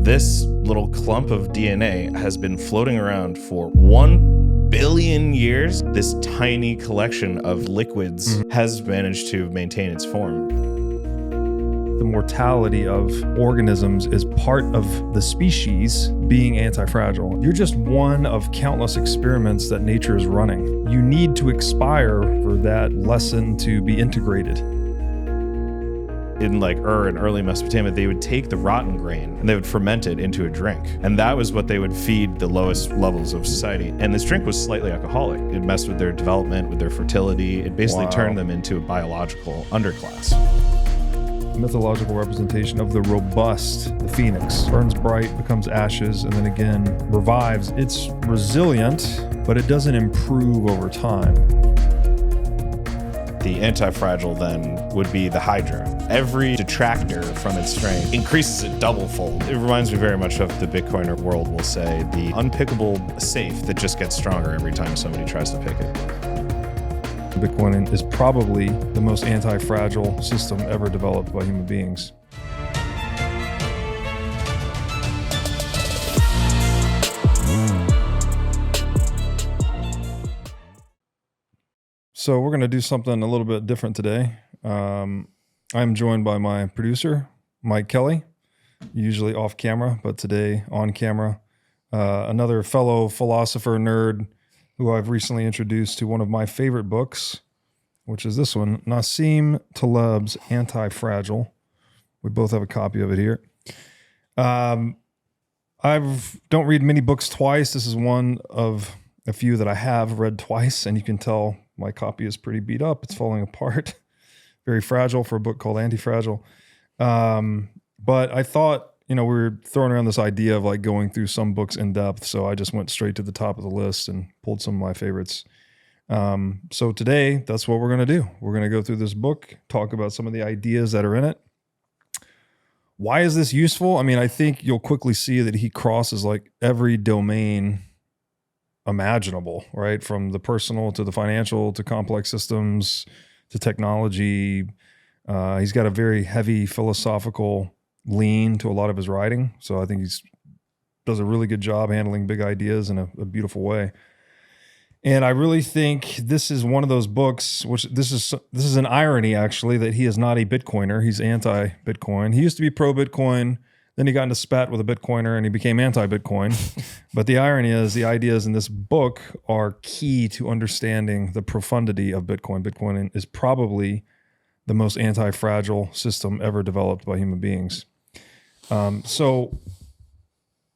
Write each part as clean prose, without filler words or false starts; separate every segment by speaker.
Speaker 1: This little clump of DNA has been floating around for 1 billion years. This tiny collection of liquids has managed to maintain its form.
Speaker 2: The mortality of organisms is part of the species being anti-fragile. You're just one of countless experiments that nature is running. You need to expire for that lesson to be integrated.
Speaker 1: In like Ur and early Mesopotamia, they would take the rotten grain and they would ferment it into a drink. And that was what they would feed the lowest levels of society. And this drink was slightly alcoholic. It messed with their development, with their fertility. It basically turned them into a biological underclass.
Speaker 2: Mythological representation of the robust, the phoenix. Burns bright, becomes ashes, and then again revives. It's resilient, but it doesn't improve over time.
Speaker 1: The anti-fragile then would be the Hydra. Every detractor from its strength increases it double-fold. It reminds me very much of the Bitcoiner world will say, the unpickable safe that just gets stronger every time somebody tries to pick it.
Speaker 2: Bitcoin is probably the most anti-fragile system ever developed by human beings. So we're going to do something a little bit different today. I'm joined by my producer, Mike Kelly, usually off camera, but today on camera. Another fellow philosopher nerd who I've recently introduced to one of my favorite books, which is this one, Nassim Taleb's Anti-Fragile. We both have a copy of it here. I don't read many books twice. This is one of a few that I have read twice, and you can tell my copy is pretty beat up. It's falling apart. Very fragile for a book called Anti-Fragile. But I thought, we were throwing around this idea of like going through some books in depth. So I just went straight to the top of the list and pulled some of my favorites. So today, that's what we're going to do. We're going to go through this book, talk about some of the ideas that are in it. Why is this useful? I mean, I think you'll quickly see that he crosses like every domain imaginable, right? From the personal to the financial to complex systems to technology. He's got a very heavy philosophical lean to a lot of his writing. So I think does a really good job handling big ideas in a beautiful way. And I really think this is one of those books, which this is an irony actually, that he is not a Bitcoiner. He's anti-Bitcoin. He used to be pro-Bitcoin. Then he got into spat with a Bitcoiner and he became anti-Bitcoin. But the irony is the ideas in this book are key to understanding the profundity of Bitcoin. Bitcoin is probably the most anti-fragile system ever developed by human beings. So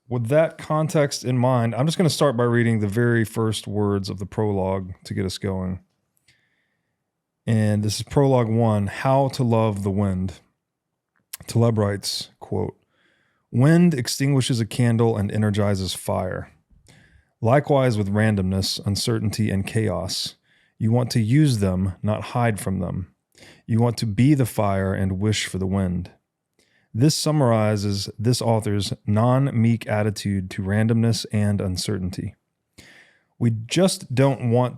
Speaker 2: with that context in mind, I'm just going to start by reading the very first words of the prologue to get us going. And this is prologue 1, How to Love the Wind. Taleb writes, quote, "Wind extinguishes a candle and energizes fire. Likewise with randomness, uncertainty, and chaos. You want to use them, not hide from them. You want to be the fire and wish for the wind. This summarizes this author's non-meek attitude to randomness and uncertainty. We just don't want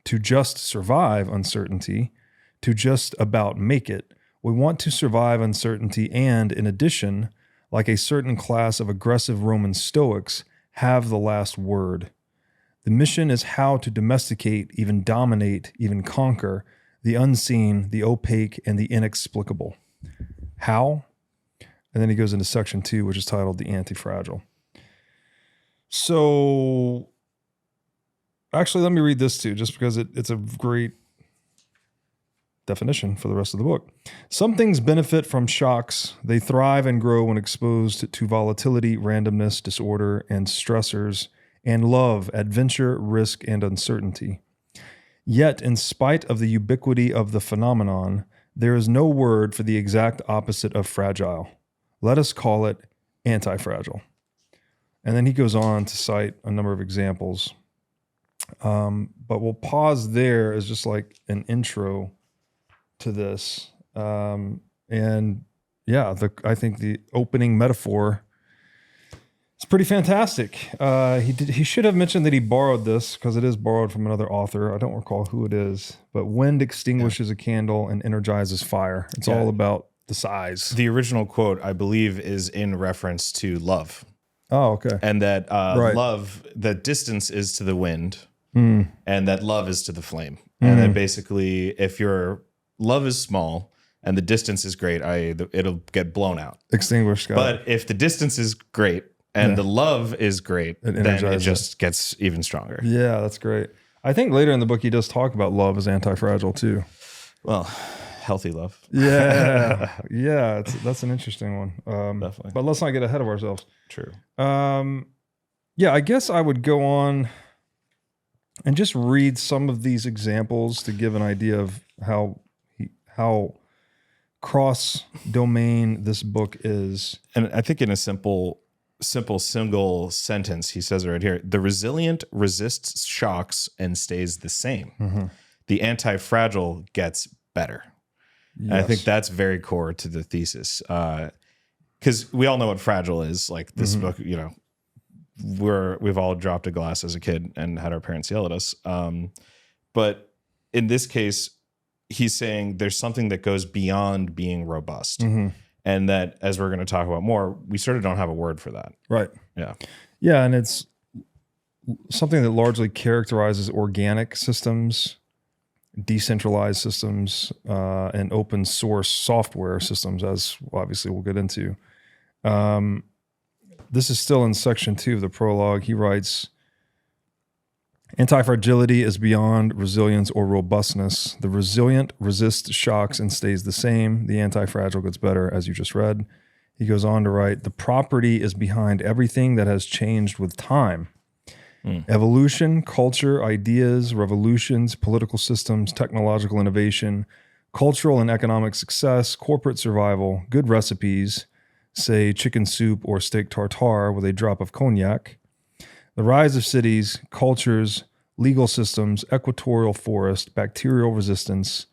Speaker 2: to just survive uncertainty, to just about make it. We want to survive uncertainty and, in addition, like a certain class of aggressive Roman Stoics, have the last word. The mission is how to domesticate, even dominate, even conquer the unseen, the opaque, and the inexplicable. How? And then he goes into section 2, which is titled The Anti-Fragile. So, actually, let me read this too, just because it's a great definition for the rest of the book. Some things benefit from shocks. They thrive and grow when exposed to volatility, randomness, disorder, and stressors, and love, adventure, risk, and uncertainty. Yet, in spite of the ubiquity of the phenomenon, there is no word for the exact opposite of fragile. Let us call it anti-fragile. And then he goes on to cite a number of examples. But we'll pause there as just like an intro to this. I think the opening metaphor is pretty fantastic. He should have mentioned that he borrowed this because it is borrowed from another author. I don't recall who it is, but wind extinguishes a candle and energizes fire. It's all about the size.
Speaker 1: The original quote, I believe, is in reference to love.
Speaker 2: Oh, okay.
Speaker 1: And that
Speaker 2: Right.
Speaker 1: love, that distance is to the wind, and that love is to the flame. And then basically, if your love is small and the distance is great, it'll get blown out.
Speaker 2: Extinguished.
Speaker 1: But if the distance is great and the love is great, then it
Speaker 2: energizes
Speaker 1: just gets even stronger.
Speaker 2: Yeah, that's great. I think later in the book, he does talk about love as anti-fragile too.
Speaker 1: Well, healthy love.
Speaker 2: Yeah. Yeah. That's an interesting one.
Speaker 1: Definitely.
Speaker 2: But let's not get ahead of ourselves.
Speaker 1: True.
Speaker 2: Yeah, I guess I would go on and just read some of these examples to give an idea of how cross-domain this book is.
Speaker 1: And I think in a simple single sentence, he says it right here: the resilient resists shocks and stays the same. The anti-fragile gets better.
Speaker 2: Yes.
Speaker 1: And I think that's very core to the thesis. Because we all know what fragile is. Like this book, you know, we've all dropped a glass as a kid and had our parents yell at us. But in this case, he's saying there's something that goes beyond being robust. And that, as we're going to talk about more, we sort of don't have a word for that.
Speaker 2: Right.
Speaker 1: Yeah.
Speaker 2: Yeah, and it's something that largely characterizes organic systems, decentralized systems, and open source software systems, as obviously we'll get into. This is still in section 2 of the prologue. He writes, anti-fragility is beyond resilience or robustness. The resilient resists shocks and stays the same. The anti-fragile gets better, as you just read. He goes on to write, the property is behind everything that has changed with time. Evolution, culture, ideas, revolutions, political systems, technological innovation, cultural and economic success, corporate survival, good recipes, say chicken soup or steak tartare with a drop of cognac, the rise of cities, cultures, legal systems, equatorial forest, bacterial resistance,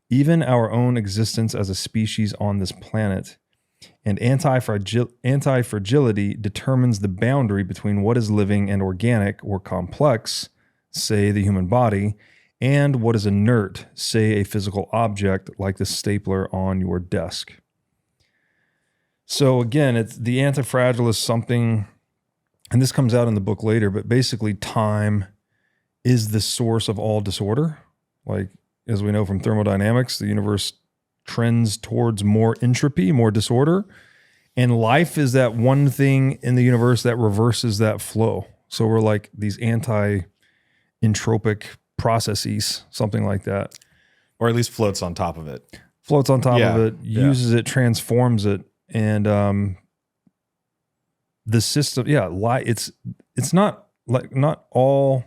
Speaker 2: even our own existence as a species on this planet, and anti-fragility determines the boundary between what is living and organic or complex, say the human body, and what is inert, say a physical object like the stapler on your desk. So again, it's the anti-fragile is something, and this comes out in the book later, but basically time is the source of all disorder. Like, as we know from thermodynamics, the universe trends towards more entropy, more disorder. And life is that one thing in the universe that reverses that flow. So we're like these anti-entropic processes, something like that.
Speaker 1: Or at least floats on top of it.
Speaker 2: Floats on top of it, uses it, transforms it. And the system, it's not like, not all...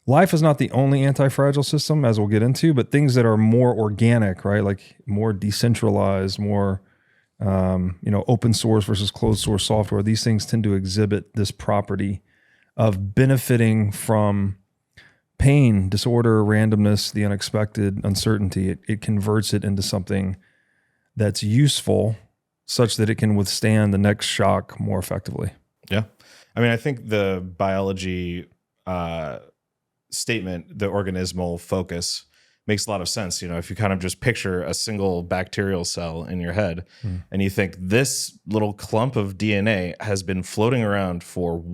Speaker 2: Life is not the only anti-fragile system, as we'll get into, but things that are more organic, right? Like more decentralized, more, open source versus closed source software. These things tend to exhibit this property of benefiting from pain, disorder, randomness, the unexpected, uncertainty. It converts it into something that's useful such that it can withstand the next shock more effectively.
Speaker 1: Yeah. I mean, I think the biology, statement, the organismal focus, makes a lot of sense. You know, if you kind of just picture a single bacterial cell in your head and you think this little clump of DNA has been floating around for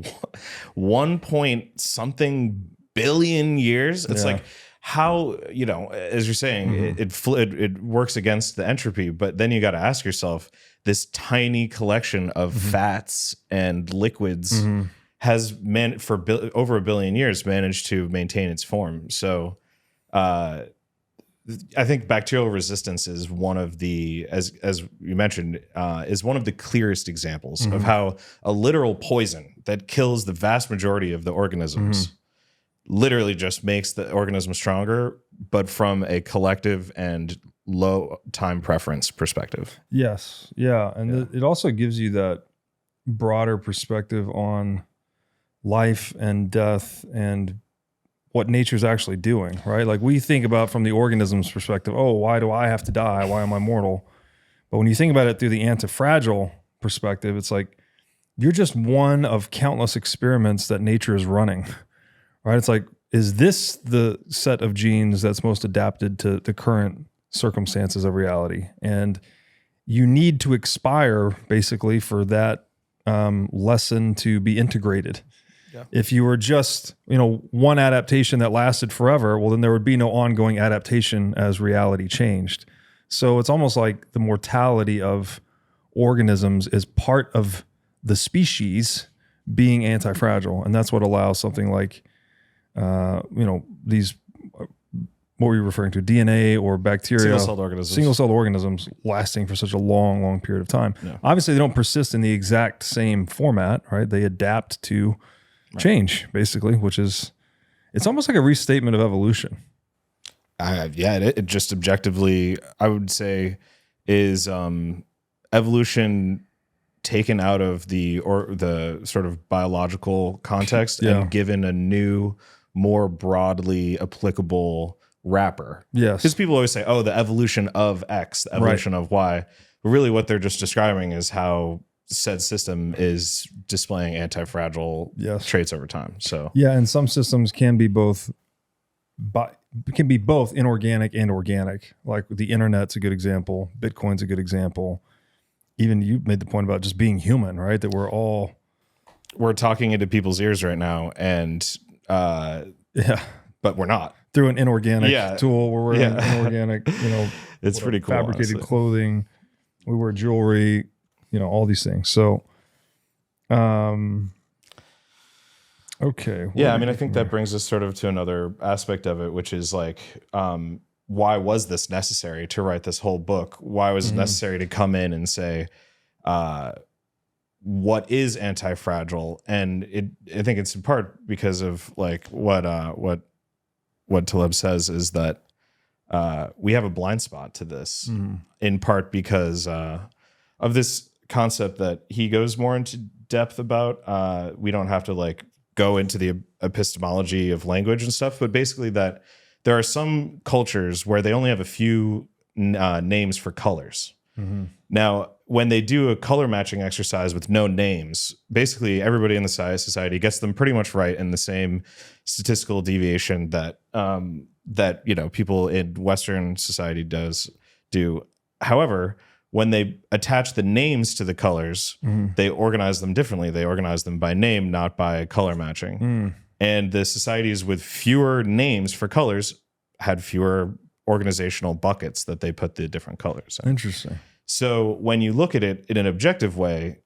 Speaker 1: 1 point something billion years. It's like, how, as you're saying, it works against the entropy, but then you got to ask yourself, this tiny collection of fats and liquids has for over 1 billion years managed to maintain its form. So I think bacterial resistance is one of the, as you mentioned, is one of the clearest examples of how a literal poison that kills the vast majority of the organisms literally just makes the organism stronger, but from a collective and low time preference perspective.
Speaker 2: Yes. Yeah. And it also gives you that broader perspective on life and death and what nature's actually doing, right? Like we think about from the organism's perspective, oh, why do I have to die? Why am I mortal? But when you think about it through the anti-fragile perspective, it's like you're just one of countless experiments that nature is running, right? It's like, is this the set of genes that's most adapted to the current circumstances of reality. And you need to expire basically for that lesson to be integrated.
Speaker 1: Yeah.
Speaker 2: If you were just, one adaptation that lasted forever, well, then there would be no ongoing adaptation as reality changed. So it's almost like the mortality of organisms is part of the species being anti-fragile. And that's what allows something like, these, what were you referring to? DNA or bacteria, single-celled organisms lasting for such a long, long period of time.
Speaker 1: Yeah.
Speaker 2: Obviously, they don't persist in the exact same format, right? They adapt to change, basically, which is, it's almost like a restatement of evolution.
Speaker 1: It just objectively, I would say, is evolution taken out of the sort of biological context and given a new, more broadly applicable wrapper.
Speaker 2: Yes.
Speaker 1: Because people always say, oh, the evolution of X, the evolution of Y. But really what they're just describing is how said system is displaying anti-fragile traits over time. So
Speaker 2: and some systems can be both inorganic and organic. Like the internet's a good example. Bitcoin's a good example. Even you made the point about just being human, right? That we're talking into people's ears right now, and
Speaker 1: but we're not
Speaker 2: through an inorganic tool. We're wearing inorganic,
Speaker 1: it's pretty cool.
Speaker 2: Fabricated
Speaker 1: honestly.
Speaker 2: clothing. We wear jewelry, all these things. So, okay.
Speaker 1: Yeah, I mean, I think that brings us sort of to another aspect of it, which is like, why was this necessary to write this whole book? Why was it necessary to come in and say, what is anti-fragile? And I think it's in part because of like what Taleb says is that we have a blind spot to this, in part because of this concept that he goes more into depth about. We don't have to like go into the epistemology of language and stuff, but basically that there are some cultures where they only have a few names for colors. Now, when they do a color matching exercise with no names, basically everybody in the society gets them pretty much right in the same statistical deviation that people in Western society do. However, when they attach the names to the colors, they organize them differently. They organize them by name, not by color matching. And the societies with fewer names for colors had fewer organizational buckets that they put the different colors in.
Speaker 2: Interesting.
Speaker 1: So when you look at it in an objective way,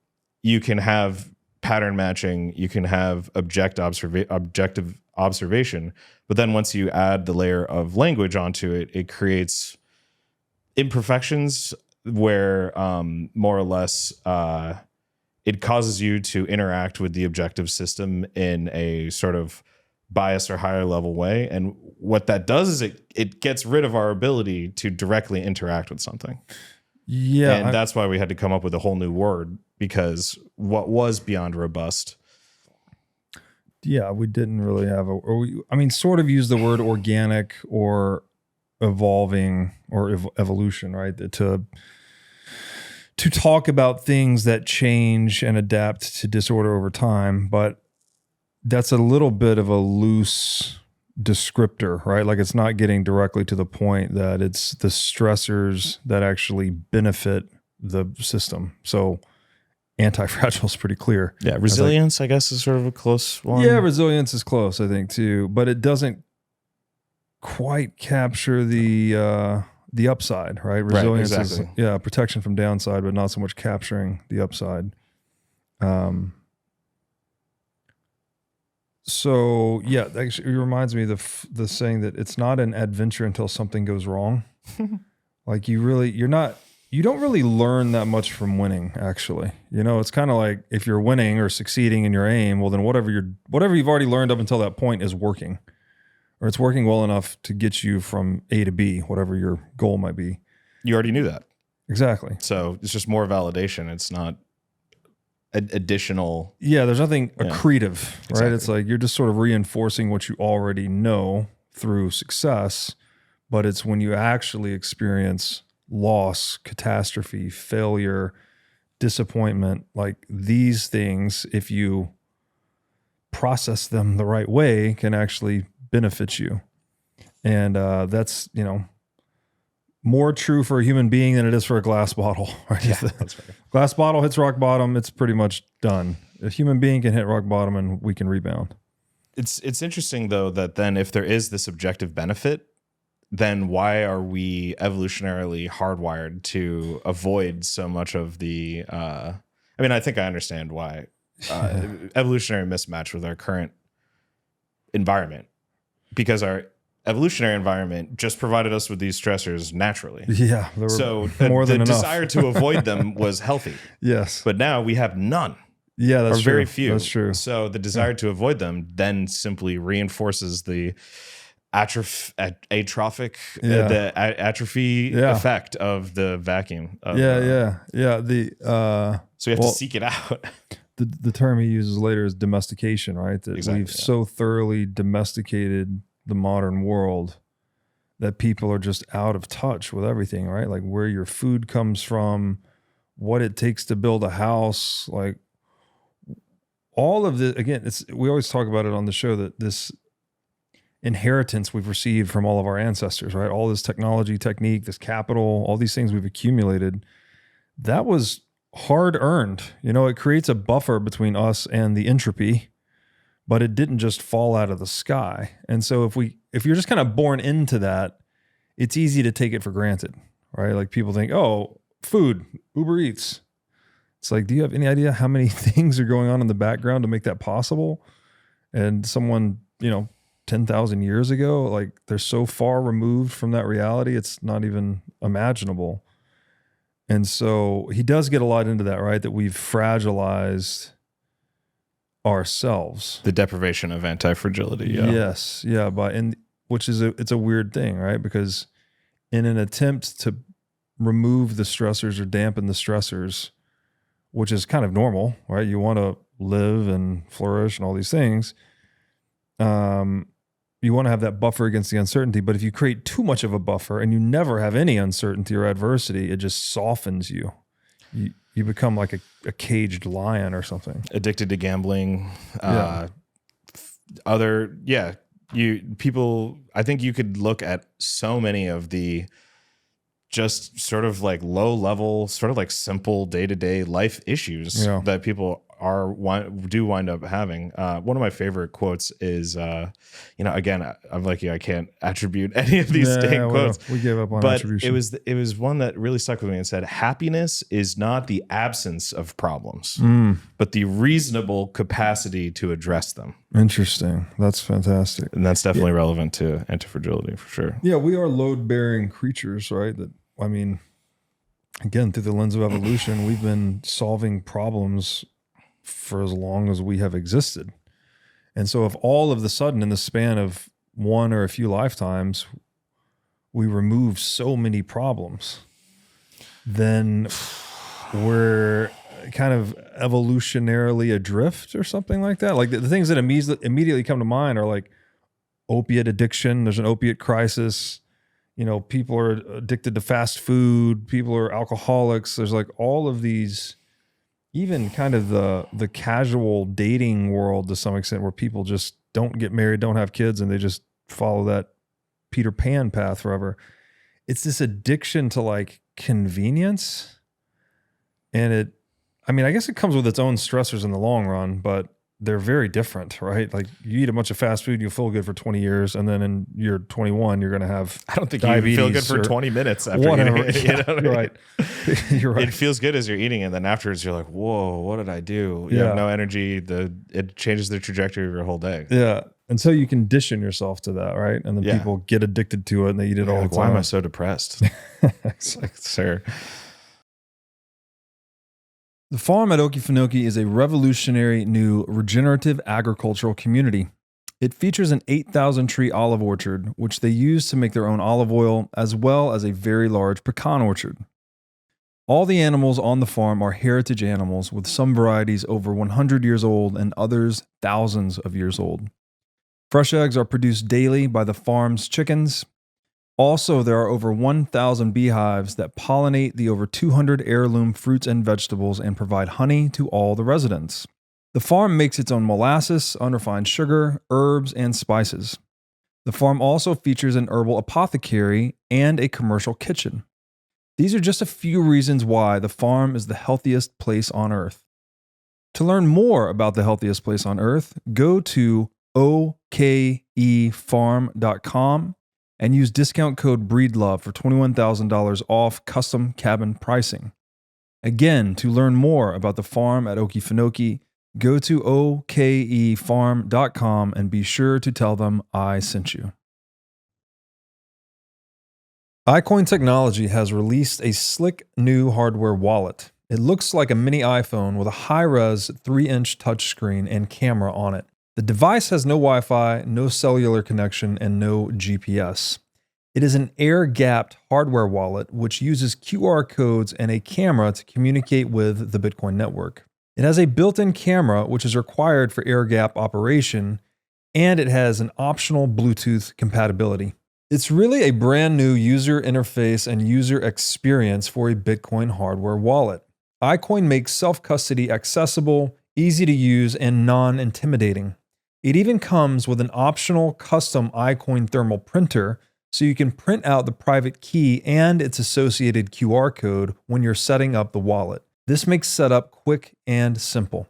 Speaker 1: you can have pattern matching, you can have objective observation, but then once you add the layer of language onto it, it creates imperfections where more or less it causes you to interact with the objective system in a sort of biased or higher level way. And what that does is it gets rid of our ability to directly interact with something.
Speaker 2: Yeah.
Speaker 1: And that's why we had to come up with a whole new word, because what was beyond robust.
Speaker 2: Yeah, we didn't really have sort of use the word organic or evolving or evolution, right? To talk about things that change and adapt to disorder over time, but that's a little bit of a loose descriptor, right? Like it's not getting directly to the point that it's the stressors that actually benefit the system. So anti-fragile is pretty clear.
Speaker 1: Yeah, resilience, I guess, is sort of a close one.
Speaker 2: Yeah, resilience is close, I think, too, but it doesn't quite capture the upside, right? Resilience is protection from downside, but not so much capturing the upside. So yeah, actually, it reminds me of the saying that it's not an adventure until something goes wrong. Like you don't really learn that much from winning, actually. It's kind of like if you're winning or succeeding in your aim, well then whatever you've already learned up until that point is working. Or it's working well enough to get you from A to B, whatever your goal might be.
Speaker 1: You already knew that.
Speaker 2: Exactly.
Speaker 1: So it's just more validation. It's not additional.
Speaker 2: Yeah, there's nothing accretive, right?
Speaker 1: Exactly.
Speaker 2: It's like you're just sort of reinforcing what you already know through success, but it's when you actually experience loss, catastrophe, failure, disappointment, like these things, if you process them the right way, can actually benefit you. And that's, more true for a human being than it is for a glass bottle. Right?
Speaker 1: Yeah, that's right.
Speaker 2: Glass bottle hits rock bottom, it's pretty much done. A human being can hit rock bottom and we can rebound.
Speaker 1: It's interesting though that then if there is this objective benefit, then why are we evolutionarily hardwired to avoid so much of the? I mean, I think I understand why evolutionary mismatch with our current environment, because our evolutionary environment just provided us with these stressors naturally.
Speaker 2: Yeah, there were
Speaker 1: So
Speaker 2: more than
Speaker 1: the
Speaker 2: enough.
Speaker 1: desire to avoid them was healthy.
Speaker 2: Yes,
Speaker 1: But now we have none.
Speaker 2: yeah, that's
Speaker 1: or
Speaker 2: true.
Speaker 1: very few.
Speaker 2: That's true.
Speaker 1: So the desire to avoid them then simply reinforces the atrophic effect of the vacuum. Of,
Speaker 2: Yeah.
Speaker 1: So we have to seek it out.
Speaker 2: The term he uses later is domestication, right? That we've so thoroughly domesticated the modern world that people are just out of touch with everything, right? Like where your food comes from, what it takes to build a house, like all of the, again, we always talk about it on the show that this inheritance we've received from all of our ancestors, right? All this technology, technique, this capital, all these things we've accumulated, that was hard earned. You know, it creates a buffer between us and the entropy, but it didn't just fall out of the sky. And so if you're just kind of born into that, it's easy to take it for granted, right? Like people think, oh, food, Uber Eats. It's like, do you have any idea how many things are going on in the background to make that possible? And someone, 10,000 years ago, like they're so far removed from that reality, it's not even imaginable. And so he does get a lot into that, right? That we've fragilized ourselves.
Speaker 1: The deprivation of anti-fragility. Yeah.
Speaker 2: Yes. Yeah. Which is it's a weird thing, right? Because in an attempt to remove the stressors or dampen the stressors, which is kind of normal, right? You want to live and flourish and all these things. You want to have that buffer against the uncertainty, but if you create too much of a buffer and you never have any uncertainty or adversity, it just softens you. You become like a caged lion or something.
Speaker 1: Addicted to gambling. I think you could look at so many of the just sort of like low level, sort of like simple day-to-day life issues that people do wind up having. One of my favorite quotes is, again, I'm like you, I can't attribute any of these quotes.
Speaker 2: We gave up on
Speaker 1: but
Speaker 2: attribution.
Speaker 1: It was one that really stuck with me and said, happiness is not the absence of problems, but the reasonable capacity to address them.
Speaker 2: Interesting. That's fantastic.
Speaker 1: And that's definitely relevant to antifragility for sure.
Speaker 2: Yeah, we are load-bearing creatures, right? Again, through the lens of evolution, we've been solving problems for as long as we have existed. And so if all of the sudden in the span of one or a few lifetimes, we remove so many problems, then we're kind of evolutionarily adrift or something like that. Like the things that immediately come to mind are like opiate addiction. There's an opiate crisis. People are addicted to fast food. People are alcoholics. There's like all of these, even kind of the casual dating world to some extent, where people just don't get married, don't have kids, and they just follow that Peter Pan path forever. It's this addiction to like convenience. And I guess it comes with its own stressors in the long run, but they're very different, right? Like you eat a bunch of fast food, you'll feel good for 20 years. And then in year 21, you're going to have
Speaker 1: I don't think
Speaker 2: diabetes.
Speaker 1: You feel good for 20 minutes after
Speaker 2: whatever.
Speaker 1: eating it.
Speaker 2: You're right. You're right.
Speaker 1: It feels good as you're eating it. And then afterwards you're like, whoa, what did I do? You have no energy. It changes the trajectory of your whole day.
Speaker 2: Yeah. And so you condition yourself to that, right? And then people get addicted to it and they eat it all the time.
Speaker 1: Why am I so depressed? It's like, sir.
Speaker 2: The farm at Okefenokee is a revolutionary new regenerative agricultural community. It features an 8,000 tree olive orchard, which they use to make their own olive oil, as well as a very large pecan orchard. All the animals on the farm are heritage animals, with some varieties over 100 years old and others thousands of years old. Fresh eggs are produced daily by the farm's chickens. Also, there are over 1,000 beehives that pollinate the over 200 heirloom fruits and vegetables and provide honey to all the residents. The farm makes its own molasses, unrefined sugar, herbs, and spices. The farm also features an herbal apothecary and a commercial kitchen. These are just a few reasons why the farm is the healthiest place on earth. To learn more about the healthiest place on earth, go to okefarm.com and use discount code BREEDLOVE for $21,000 off custom cabin pricing. Again, to learn more about the farm at Okefenokee, go to okefarm.com and be sure to tell them I sent you. iCoin Technology has released a slick new hardware wallet. It looks like a mini iPhone with a high-res 3-inch touchscreen and camera on it. The device has no Wi-Fi, no cellular connection, and no GPS. It is an air-gapped hardware wallet which uses QR codes and a camera to communicate with the Bitcoin network. It has a built-in camera which is required for air-gap operation, and it has an optional Bluetooth compatibility. It's really a brand new user interface and user experience for a Bitcoin hardware wallet. iCoin makes self-custody accessible, easy to use, and non-intimidating. It even comes with an optional custom iCoin thermal printer so you can print out the private key and its associated QR code when you're setting up the wallet. This makes setup quick and simple.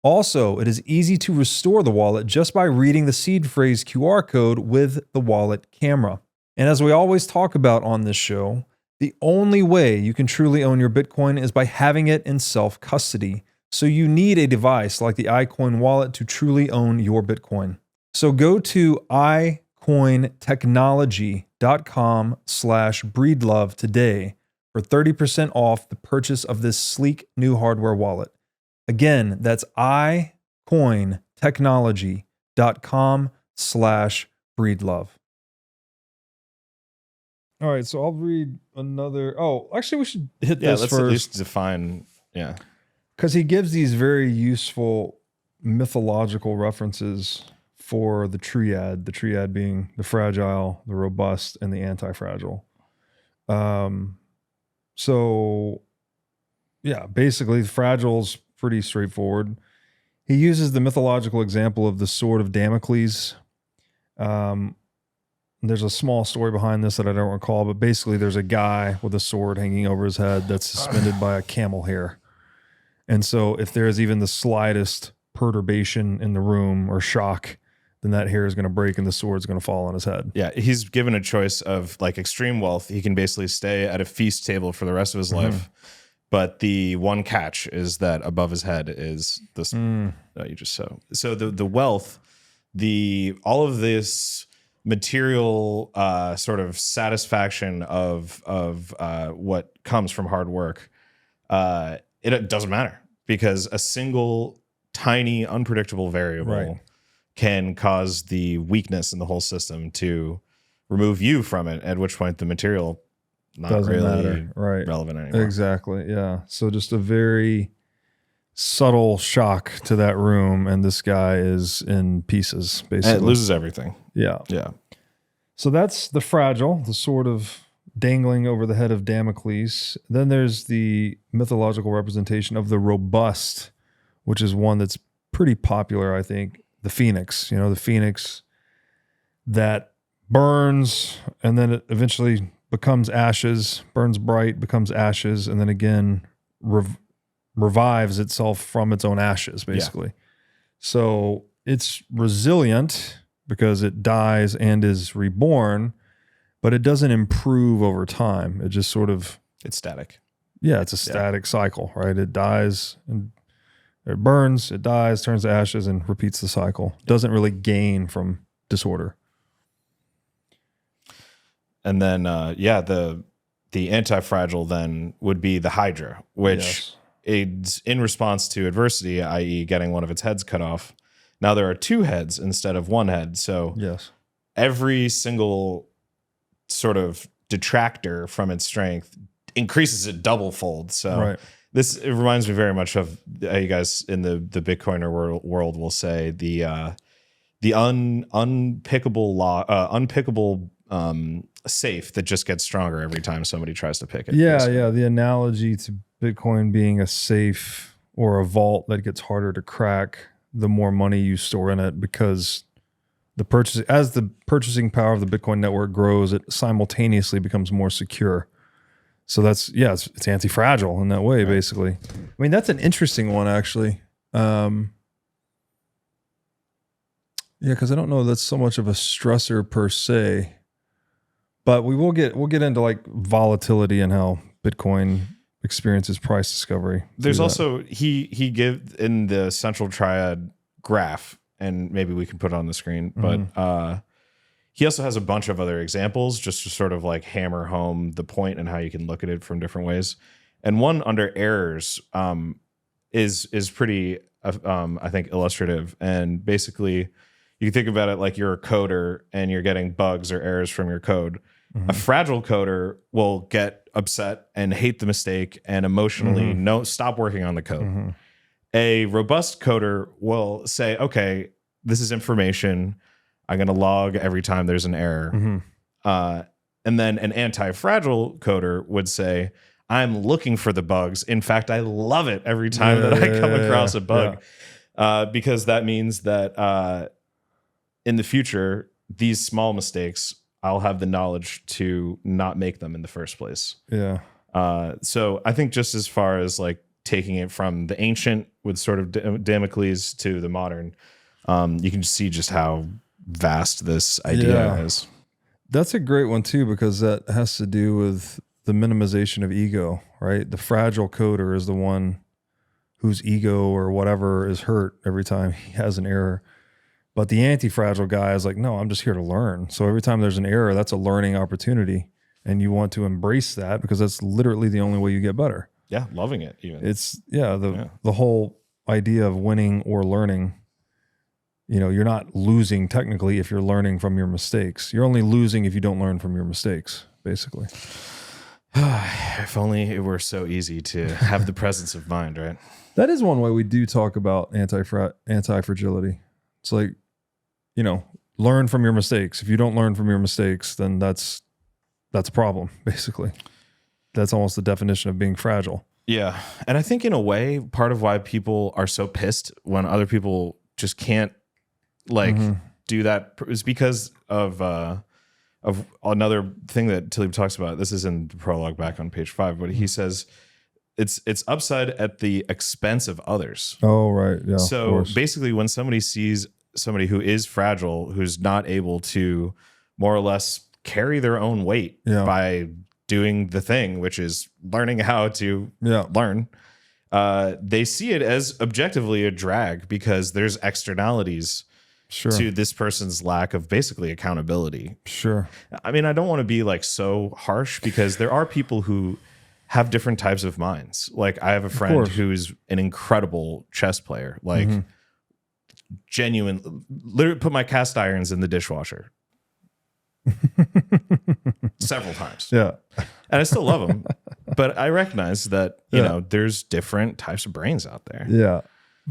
Speaker 2: Also, it is easy to restore the wallet just by reading the seed phrase QR code with the wallet camera. And as we always talk about on this show, the only way you can truly own your Bitcoin is by having it in self-custody. So you need a device like the iCoin wallet to truly own your Bitcoin. So go to iCointechnology.com/breedlove today for 30% off the purchase of this sleek new hardware wallet. Again, that's iCointechnology.com/breedlove. All right, so I'll read another. Oh, actually, we should hit this
Speaker 1: let's
Speaker 2: first.
Speaker 1: at least define. Yeah,
Speaker 2: because he gives these very useful mythological references for the triad being the fragile, the robust, and the anti-fragile. So, yeah, basically, the fragile's pretty straightforward. He uses the mythological example of the sword of Damocles. There's a small story behind this that I don't recall, but basically there's a guy with a sword hanging over his head that's suspended by a camel hair. And so if there's even the slightest perturbation in the room or shock, then that hair is going to break and the sword's going to fall on his head.
Speaker 1: yeah. He's given a choice of like extreme wealth. He can basically stay at a feast table for the rest of his life. But the one catch is that above his head is this. You just so the wealth, all of this material sort of satisfaction of what comes from hard work, it doesn't matter because a single tiny unpredictable variable can cause the weakness in the whole system to remove you from it, at which point the material doesn't really matter. Relevant anymore.
Speaker 2: Exactly. Yeah. So just a very subtle shock to that room, and this guy is in pieces, basically.
Speaker 1: And it loses everything.
Speaker 2: Yeah.
Speaker 1: Yeah.
Speaker 2: So that's the fragile, the sword of dangling over the head of Damocles. Then there's the mythological representation of the robust, which is one that's pretty popular, I think. The phoenix, the phoenix that burns and then it eventually becomes ashes, burns bright, becomes ashes, and then again revives itself from its own ashes, basically. Yeah. So it's resilient because it dies and is reborn, but it doesn't improve over time. It just sort of...
Speaker 1: It's static.
Speaker 2: Yeah, it's a static cycle, right? It dies and it burns, it dies, turns to ashes, and repeats the cycle. Doesn't really gain from disorder.
Speaker 1: And then, the anti-fragile then would be the Hydra, which is in response to adversity, i.e. getting one of its heads cut off. Now there are two heads instead of one head. So every single sort of detractor from its strength increases it double fold. So it reminds me very much of you guys in the Bitcoiner world will say the unpickable safe that just gets stronger every time somebody tries to pick it.
Speaker 2: Yeah. The analogy to Bitcoin being a safe or a vault that gets harder to crack the more money you store in it, because the purchasing power of the Bitcoin network grows, it simultaneously becomes more secure. So that's, it's anti-fragile in that way, basically. I mean, that's an interesting one, actually. Because I don't know that's so much of a stressor per se, but we'll get into like volatility and how Bitcoin experiences price discovery.
Speaker 1: There's also he gives in the central triad graph, and maybe we can put it on the screen, but he also has a bunch of other examples just to sort of like hammer home the point and how you can look at it from different ways. And one under errors is pretty I think illustrative, and basically you can think about it like you're a coder and you're getting bugs or errors from your code. A fragile coder will get upset and hate the mistake and emotionally stop working on the code. A robust coder will say, okay, this is information. I'm going to log every time there's an error. And then an anti-fragile coder would say, I'm looking for the bugs. In fact, I love it every time that I come across a bug, because that means that in the future, these small mistakes, I'll have the knowledge to not make them in the first place. So I think just as far as like taking it from the ancient with sort of Damocles to the modern, you can see just how vast this idea is.
Speaker 2: That's a great one too, because that has to do with the minimization of ego, right? The fragile coder is the one whose ego or whatever is hurt every time he has an error. But the anti-fragile guy is like, no, I'm just here to learn. So every time there's an error, that's a learning opportunity. And you want to embrace that because that's literally the only way you get better.
Speaker 1: Yeah, loving it even.
Speaker 2: It's, the whole idea of winning or learning. You know, you're not losing technically if you're learning from your mistakes. You're only losing if you don't learn from your mistakes, basically.
Speaker 1: If only it were so easy to have the presence of mind, right?
Speaker 2: That is one way we do talk about anti-fragility. It's like, you know, learn from your mistakes. If you don't learn from your mistakes, then that's a problem, basically. That's almost the definition of being fragile. Yeah.
Speaker 1: And I think in a way, part of why people are so pissed when other people just can't do that is because of another thing that Taleb talks about. This is in the prologue back on page 5, but he says it's upside at the expense of others.
Speaker 2: Oh, right. Yeah.
Speaker 1: So basically when somebody sees somebody who is fragile, who's not able to more or less carry their own weight by doing the thing, which is learning how to learn, they see it as objectively a drag because there's externalities to this person's lack of basically accountability. I mean, I don't want to be like so harsh because there are people who have different types of minds. Like I have a friend who's an incredible chess player, like genuine, literally put my cast irons in the dishwasher several times.
Speaker 2: Yeah.
Speaker 1: And I still love him, but I recognize that, you know, there's different types of brains out there.
Speaker 2: Yeah.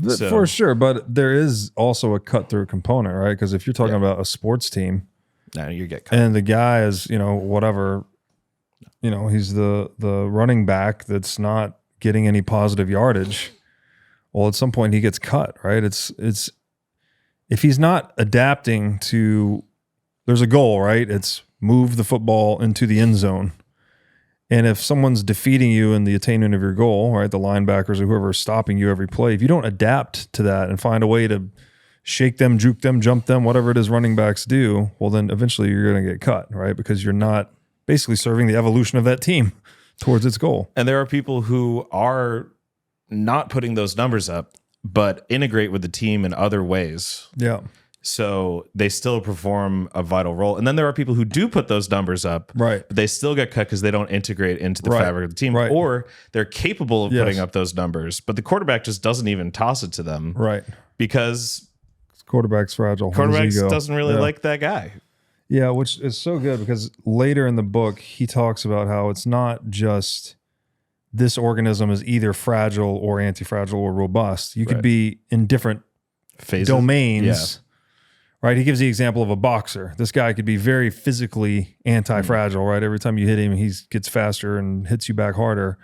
Speaker 2: So, for sure. But there is also a cut through component, right? Because if you're talking about a sports team,
Speaker 1: you get cut.
Speaker 2: And the guy is, you know, whatever, you know, he's the running back that's not getting any positive yardage. Well, at some point he gets cut, right? It's if he's not adapting to, there's a goal, right? It's move the football into the end zone. And if someone's defeating you in the attainment of your goal, right, the linebackers or whoever is stopping you every play, if you don't adapt to that and find a way to shake them, juke them, jump them, whatever it is running backs do, well, then eventually you're going to get cut, right? Because you're not basically serving the evolution of that team towards its goal.
Speaker 1: And there are people who are not putting those numbers up, but integrate with the team in other ways.
Speaker 2: Yeah.
Speaker 1: So they still perform a vital role. And then there are people who do put those numbers up,
Speaker 2: right,
Speaker 1: but they still get cut because they don't integrate into the fabric of the team, or they're capable of putting up those numbers, but the quarterback just doesn't even toss it to them,
Speaker 2: right?
Speaker 1: Because
Speaker 2: quarterback's fragile.
Speaker 1: Quarterback doesn't really like that guy.
Speaker 2: Yeah, which is so good because later in the book, he talks about how it's not just this organism is either fragile or anti-fragile or robust. You could be in different phases, domains. Right, he gives the example of a boxer. This guy could be very physically anti-fragile, right? Every time you hit him, he gets faster and hits you back harder.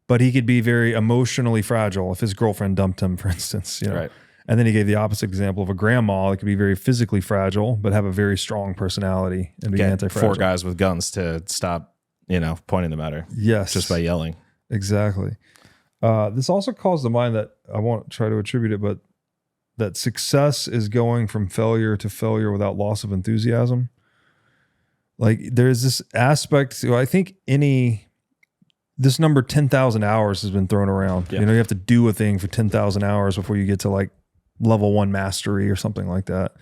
Speaker 2: But he could be very emotionally fragile if his girlfriend dumped him, for instance. You know? And then he gave the opposite example of a grandma that could be very physically fragile, but have a very strong personality and be
Speaker 1: Get
Speaker 2: anti-fragile.
Speaker 1: 4 guys with guns to stop, pointing them at her.
Speaker 2: Yes.
Speaker 1: Just by yelling.
Speaker 2: Exactly. This also calls to mind that I won't try to attribute it, but that success is going from failure to failure without loss of enthusiasm. Like there's this aspect. So I think this number 10,000 hours has been thrown around.
Speaker 1: Yeah.
Speaker 2: You have to do a thing for 10,000 hours before you get to like level 1 mastery or something like that.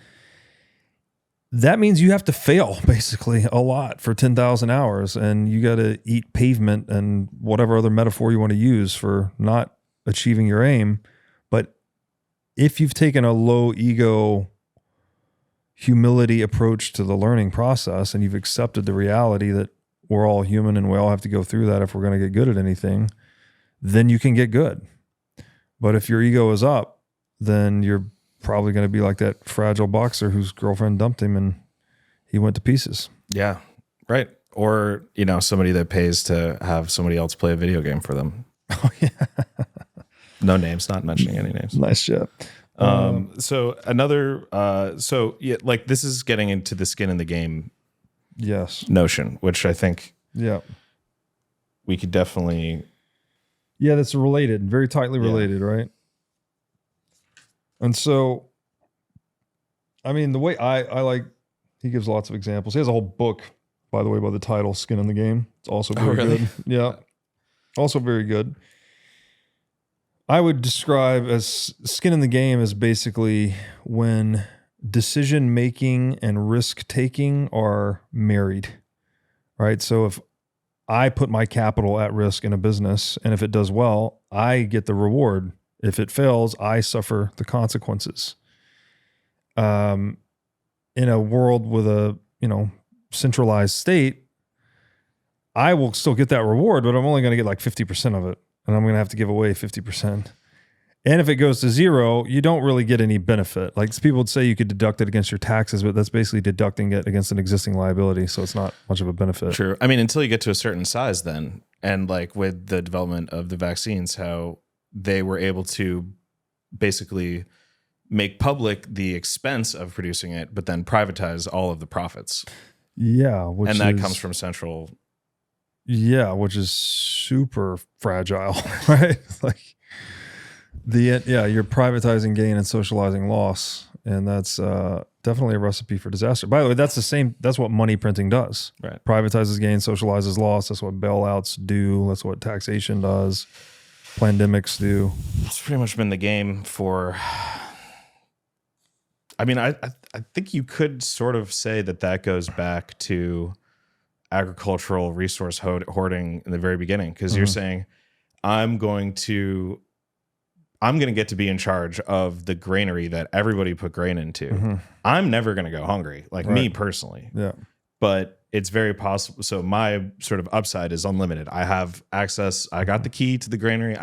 Speaker 2: That means you have to fail basically a lot for 10,000 hours, and you got to eat pavement and whatever other metaphor you want to use for not achieving your aim. But if you've taken a low ego humility approach to the learning process and you've accepted the reality that we're all human and we all have to go through that if we're going to get good at anything, then you can get good. But if your ego is up, then you're probably going to be like that fragile boxer whose girlfriend dumped him and he went to pieces.
Speaker 1: Yeah, right. Or, somebody that pays to have somebody else play a video game for them.
Speaker 2: Oh, yeah.
Speaker 1: No names, not mentioning any names.
Speaker 2: Nice job.
Speaker 1: So this is getting into the skin in the game
Speaker 2: Yes.
Speaker 1: notion, which I think
Speaker 2: we
Speaker 1: could definitely.
Speaker 2: Yeah, that's related, very tightly related, right? And so, I mean, the way I like, he gives lots of examples. He has a whole book, by the way, by the title, Skin in the Game. It's also very good. Yeah. Also very good. I would describe as skin in the game as basically when decision making and risk taking are married, right? So if I put my capital at risk in a business, and if it does well, I get the reward. If it fails, I suffer the consequences. In a world with a, centralized state, I will still get that reward, but I'm only going to get like 50% of it. And I'm going to have to give away 50%. And if it goes to 0, you don't really get any benefit. Like people would say you could deduct it against your taxes, but that's basically deducting it against an existing liability. So it's not much of a benefit.
Speaker 1: True. I mean, until you get to a certain size then, and like with the development of the vaccines, how they were able to basically make public the expense of producing it, but then privatize all of the profits.
Speaker 2: Yeah.
Speaker 1: And that comes from central.
Speaker 2: Yeah, which is super fragile, right? Like you're privatizing gain and socializing loss. And that's definitely a recipe for disaster. By the way, that's what money printing does.
Speaker 1: Right.
Speaker 2: Privatizes gain, socializes loss. That's what bailouts do. That's what taxation does. Pandemics do.
Speaker 1: It's pretty much been the game for. I mean, I think you could sort of say that goes back to agricultural resource hoarding in the very beginning, because you're saying, I'm going to get to be in charge of the granary that everybody put grain into. I'm never going to go hungry, me personally.
Speaker 2: Yeah.
Speaker 1: But it's very possible. So my sort of upside is unlimited. I have access. I got the key to the granary.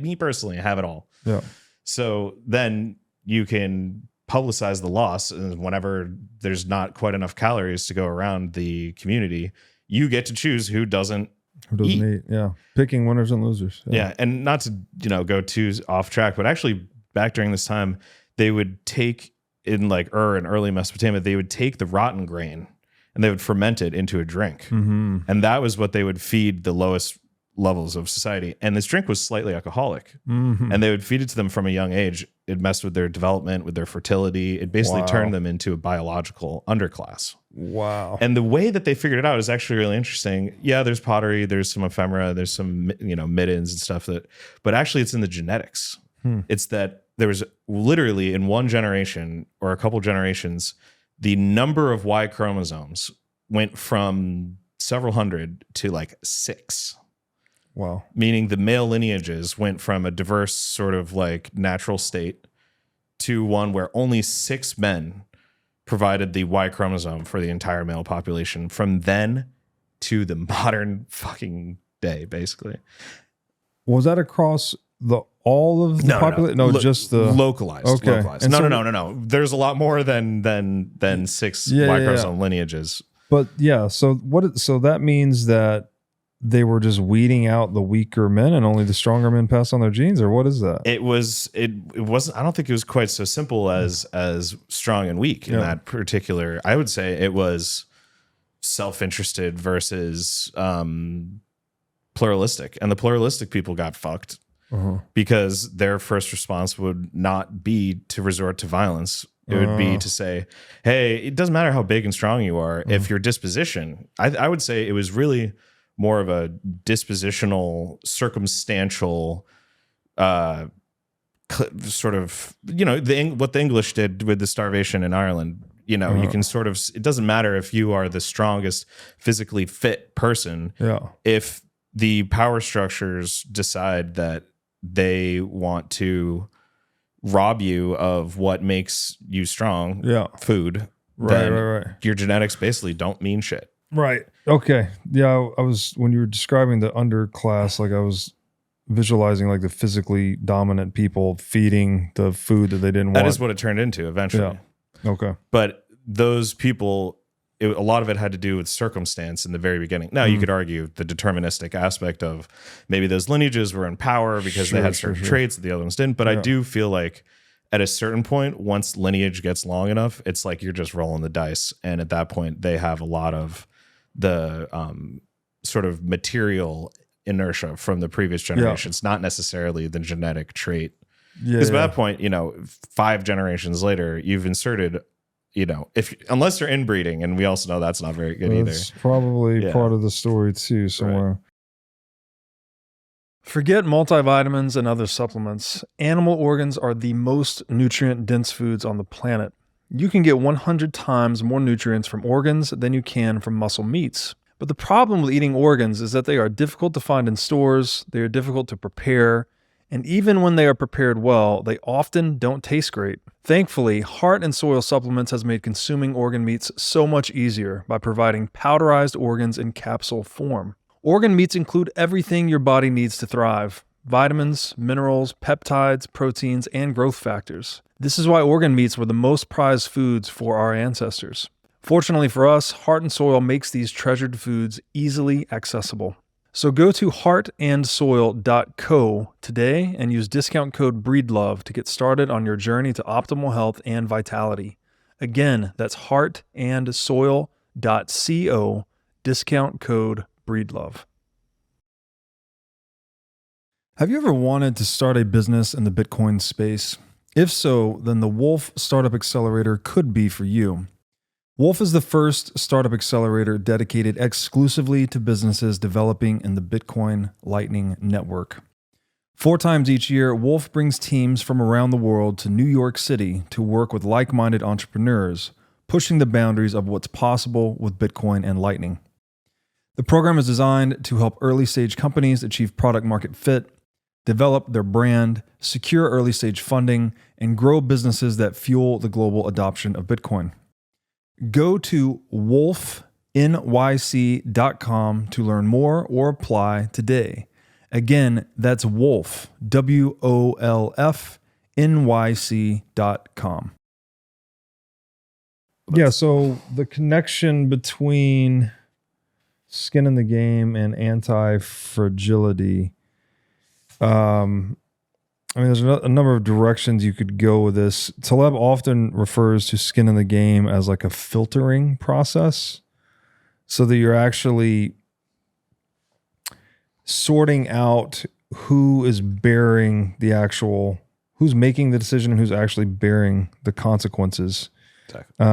Speaker 1: Me personally, I have it all.
Speaker 2: Yeah.
Speaker 1: So then you can publicize the loss, and whenever there's not quite enough calories to go around the community, you get to choose who doesn't eat.
Speaker 2: Yeah. Picking winners and losers.
Speaker 1: Yeah. And not to, go too off track, but actually back during this time, they would take in early Mesopotamia, they would take the rotten grain and they would ferment it into a drink. And that was what they would feed the lowest levels of society. And this drink was slightly alcoholic. And they would feed it to them from a young age. It messed with their development, with their fertility. It basically turned them into a biological underclass.
Speaker 2: Wow.
Speaker 1: And the way that they figured it out is actually really interesting. Yeah, there's pottery, there's some ephemera, there's some, middens and stuff but actually it's in the genetics. It's that there was literally in one generation or a couple generations, the number of Y chromosomes went from several hundred to 6.
Speaker 2: Wow.
Speaker 1: Meaning the male lineages went from a diverse sort of natural state to one where only 6 men provided the Y chromosome for the entire male population from then to the modern fucking day, basically.
Speaker 2: Was that across all of the population? No, just the
Speaker 1: localized.
Speaker 2: Okay.
Speaker 1: Localized. No. There's a lot more than 6 Y chromosome lineages.
Speaker 2: But yeah, so that means that they were just weeding out the weaker men and only the stronger men pass on their genes, or what is that?
Speaker 1: It wasn't, I don't think it was quite so simple as strong and weak in that particular. I would say it was self-interested versus pluralistic, and the pluralistic people got fucked because their first response would not be to resort to violence. It would be to say, hey, it doesn't matter how big and strong you are. If your disposition, I would say it was really more of a dispositional, circumstantial sort of, what the English did with the starvation in Ireland. You can sort of, it doesn't matter if you are the strongest physically fit person.
Speaker 2: Yeah.
Speaker 1: If the power structures decide that they want to rob you of what makes you strong, food, then your genetics basically don't mean shit.
Speaker 2: Right. Okay. Yeah, I was, when you were describing the underclass, like I was visualizing like the physically dominant people feeding the food that they didn't want.
Speaker 1: That is what it turned into eventually.
Speaker 2: Yeah. Okay.
Speaker 1: But those people, a lot of it had to do with circumstance in the very beginning. Now, you could argue the deterministic aspect of maybe those lineages were in power because they had certain traits that the other ones didn't. But I do feel like at a certain point, once lineage gets long enough, it's like you're just rolling the dice. And at that point, they have a lot of the sort of material inertia from the previous generations, not necessarily the genetic trait. Because by that point, 5 generations later, you've inserted, unless you're inbreeding, and we also know that's not very good either.
Speaker 2: That's probably part of the story too, somewhere.
Speaker 1: Right.
Speaker 3: Forget multivitamins and other supplements. Animal organs are the most nutrient-dense foods on the planet. You can get 100 times more nutrients from organs than you can from muscle meats. But the problem with eating organs is that they are difficult to find in stores, they are difficult to prepare, and even when they are prepared well, they often don't taste great. Thankfully, Heart and Soil Supplements has made consuming organ meats so much easier by providing powderized organs in capsule form. Organ meats include everything your body needs to thrive: vitamins, minerals, peptides, proteins, and growth factors. This is why organ meats were the most prized foods for our ancestors. Fortunately for us, Heart and Soil makes these treasured foods easily accessible. So go to heartandsoil.co today and use discount code BREEDLOVE to get started on your journey to optimal health and vitality. Again, that's heartandsoil.co, discount code BREEDLOVE.
Speaker 2: Have you ever wanted to start a business in the Bitcoin space? If so, then the Wolf Startup Accelerator could be for you. Wolf is the first startup accelerator dedicated exclusively to businesses developing in the Bitcoin Lightning Network. 4 times each year, Wolf brings teams from around the world to New York City to work with like-minded entrepreneurs, pushing the boundaries of what's possible with Bitcoin and Lightning. The program is designed to help early-stage companies achieve product-market fit, develop their brand, secure early-stage funding, and grow businesses that fuel the global adoption of Bitcoin. Go to wolfnyc.com to learn more or apply today. Again, that's Wolf, WOLFNYC.com. Yeah, so the connection between skin in the game and anti-fragility. There's a number of directions you could go with this. Taleb often refers to skin in the game as like a filtering process, so that you're actually sorting out who is bearing the actual, who's making the decision and who's actually bearing the consequences.
Speaker 1: Exactly.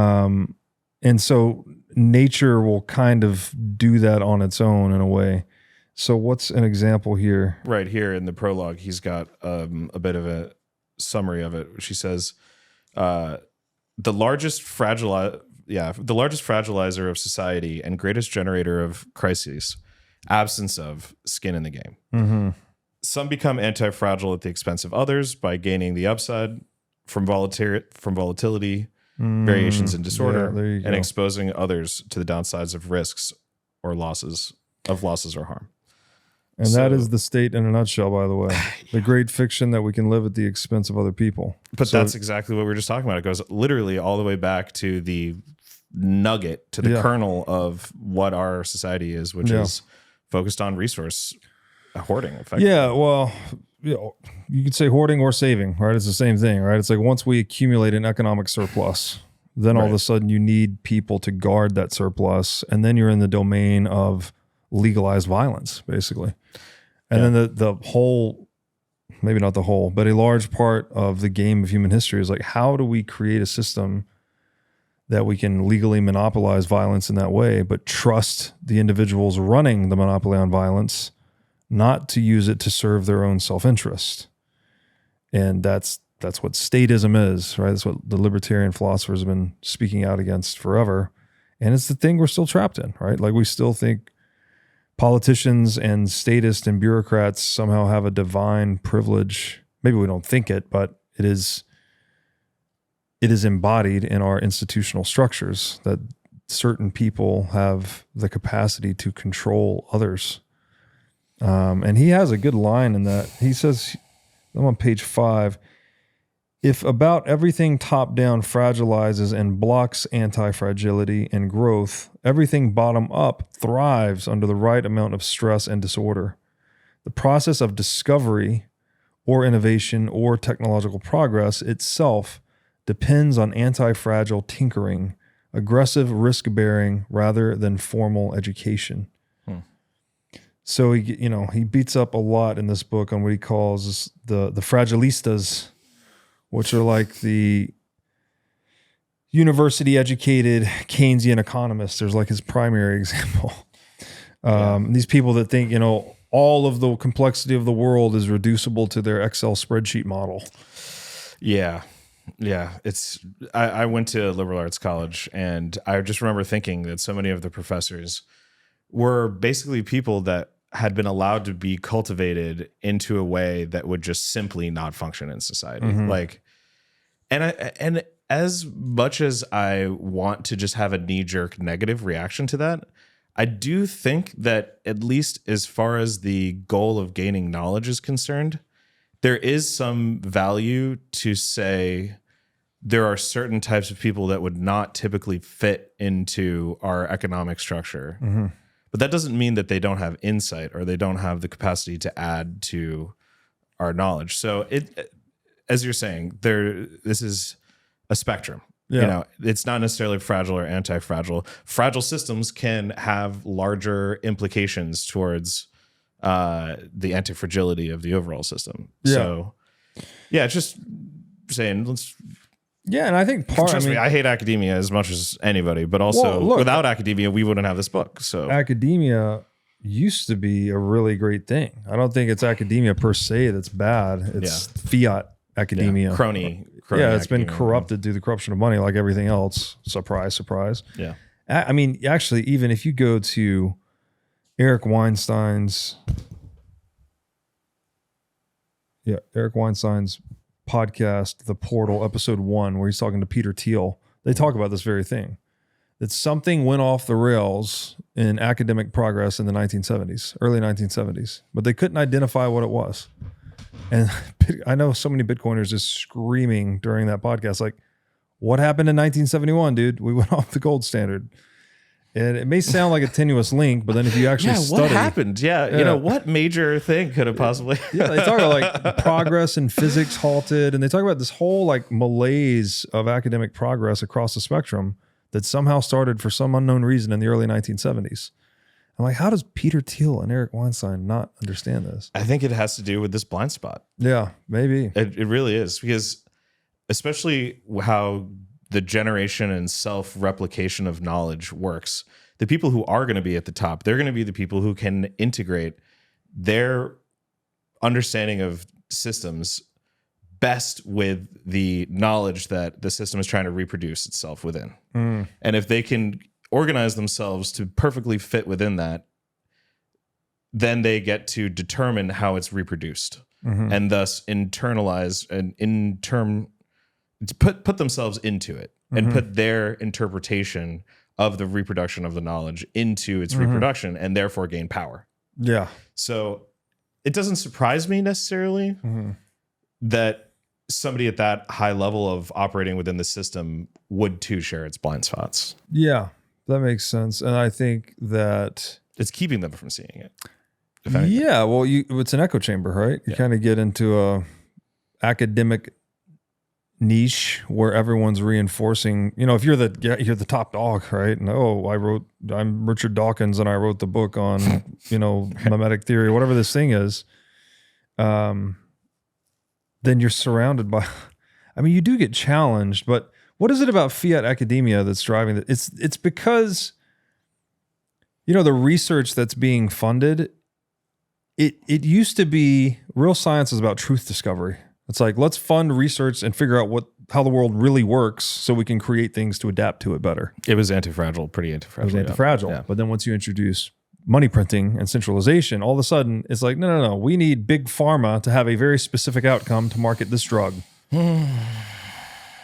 Speaker 2: And so nature will kind of do that on its own in a way. So what's an example here?
Speaker 1: Right here in the prologue, he's got a bit of a summary of it. She says, the largest fragilizer of society and greatest generator of crises, absence of skin in the game.
Speaker 2: Mm-hmm.
Speaker 1: Some become anti-fragile at the expense of others by gaining the upside from volatility, variations in disorder, and exposing others to the downsides of risks or losses or harm.
Speaker 2: And that is the state in a nutshell, by the way. The great fiction that we can live at the expense of other people.
Speaker 1: But that's exactly what we were just talking about. It goes literally all the way back to the nugget, to the kernel of what our society is, which is focused on resource hoarding. Effectively.
Speaker 2: Yeah, well, you could say hoarding or saving, right? It's the same thing, right? It's like once we accumulate an economic surplus, then all of a sudden you need people to guard that surplus, and then you're in the domain of legalized violence, basically. And then the whole, maybe not the whole, but a large part of the game of human history is like, how do we create a system that we can legally monopolize violence in that way, but trust the individuals running the monopoly on violence not to use it to serve their own self-interest. And that's what statism is, right? That's what the libertarian philosophers have been speaking out against forever. And it's the thing we're still trapped in, right? Like, we still think politicians and statists and bureaucrats somehow have a divine privilege. Maybe we don't think it, but it is embodied in our institutional structures that certain people have the capacity to control others. And he has a good line in that. He says, I'm on page 5, if about everything top-down fragilizes and blocks anti-fragility and growth, everything bottom-up thrives under the right amount of stress and disorder. The process of discovery or innovation or technological progress itself depends on anti-fragile tinkering, aggressive risk-bearing rather than formal education. So he beats up a lot in this book on what he calls the fragilistas, which are like the university-educated Keynesian economists. There's like his primary example. These people that think, all of the complexity of the world is reducible to their Excel spreadsheet model.
Speaker 1: Yeah. Yeah. I went to a liberal arts college, and I just remember thinking that so many of the professors were basically people that had been allowed to be cultivated into a way that would just simply not function in society. Like, and as much as I want to just have a knee-jerk negative reaction to that, I do think that, at least as far as the goal of gaining knowledge is concerned, there is some value to say there are certain types of people that would not typically fit into our economic structure. But that doesn't mean that they don't have insight or they don't have the capacity to add to our knowledge. So as you're saying, this is a spectrum.
Speaker 2: Yeah.
Speaker 1: It's not necessarily fragile or anti-fragile. Fragile systems can have larger implications towards the anti-fragility of the overall system.
Speaker 2: Yeah.
Speaker 1: So it's just saying,
Speaker 2: Yeah, and I think
Speaker 1: trust me, I hate academia as much as anybody, but also without academia, we wouldn't have this book. So
Speaker 2: academia used to be a really great thing. I don't think it's academia per se that's bad. It's fiat academia.
Speaker 1: Crony
Speaker 2: it's been corrupted through the corruption of money like everything else. Surprise, surprise.
Speaker 1: Yeah.
Speaker 2: I mean, actually, even if you go to Eric Weinstein's podcast, The Portal, episode 1, where he's talking to Peter Thiel, they talk about this very thing, that something went off the rails in academic progress in the 1970s, early 1970s, but they couldn't identify what it was. And I know so many Bitcoiners just screaming during that podcast, like, what happened in 1971, dude? We went off the gold standard. And it may sound like a tenuous link, but then if you actually study...
Speaker 1: what happened? What major thing could have possibly...
Speaker 2: they talk about like progress in physics halted, and they talk about this whole like malaise of academic progress across the spectrum that somehow started for some unknown reason in the early 1970s. I'm like, how does Peter Thiel and Eric Weinstein not understand this?
Speaker 1: I think it has to do with this blind spot.
Speaker 2: Yeah, maybe.
Speaker 1: It really is, because especially how the generation and self-replication of knowledge works, the people who are going to be at the top, they're going to be the people who can integrate their understanding of systems best with the knowledge that the system is trying to reproduce itself within. And if they can organize themselves to perfectly fit within that, then they get to determine how it's reproduced, and thus internalize and put themselves into it, and put their interpretation of the reproduction of the knowledge into its reproduction, and therefore gain power.
Speaker 2: Yeah.
Speaker 1: So it doesn't surprise me necessarily that somebody at that high level of operating within the system would too share its blind spots.
Speaker 2: Yeah, that makes sense. And I think that
Speaker 1: It's keeping them from seeing it. If anything.
Speaker 2: Yeah, well, it's an echo chamber, right? You kind of get into a academic niche where everyone's reinforcing. If you're the top dog, right? And I'm Richard Dawkins, and I wrote the book on mimetic theory, whatever this thing is. Then you're surrounded by. I mean, you do get challenged, but what is it about fiat academia that's driving it? It's because the research that's being funded. It used to be real science is about truth discovery. It's like, let's fund research and figure out how the world really works so we can create things to adapt to it better.
Speaker 1: It was anti-fragile, pretty anti-fragile.
Speaker 2: It was anti-fragile.
Speaker 1: Yeah.
Speaker 2: But then once you introduce money printing and centralization, all of a sudden it's like, no. We need big pharma to have a very specific outcome to market this drug.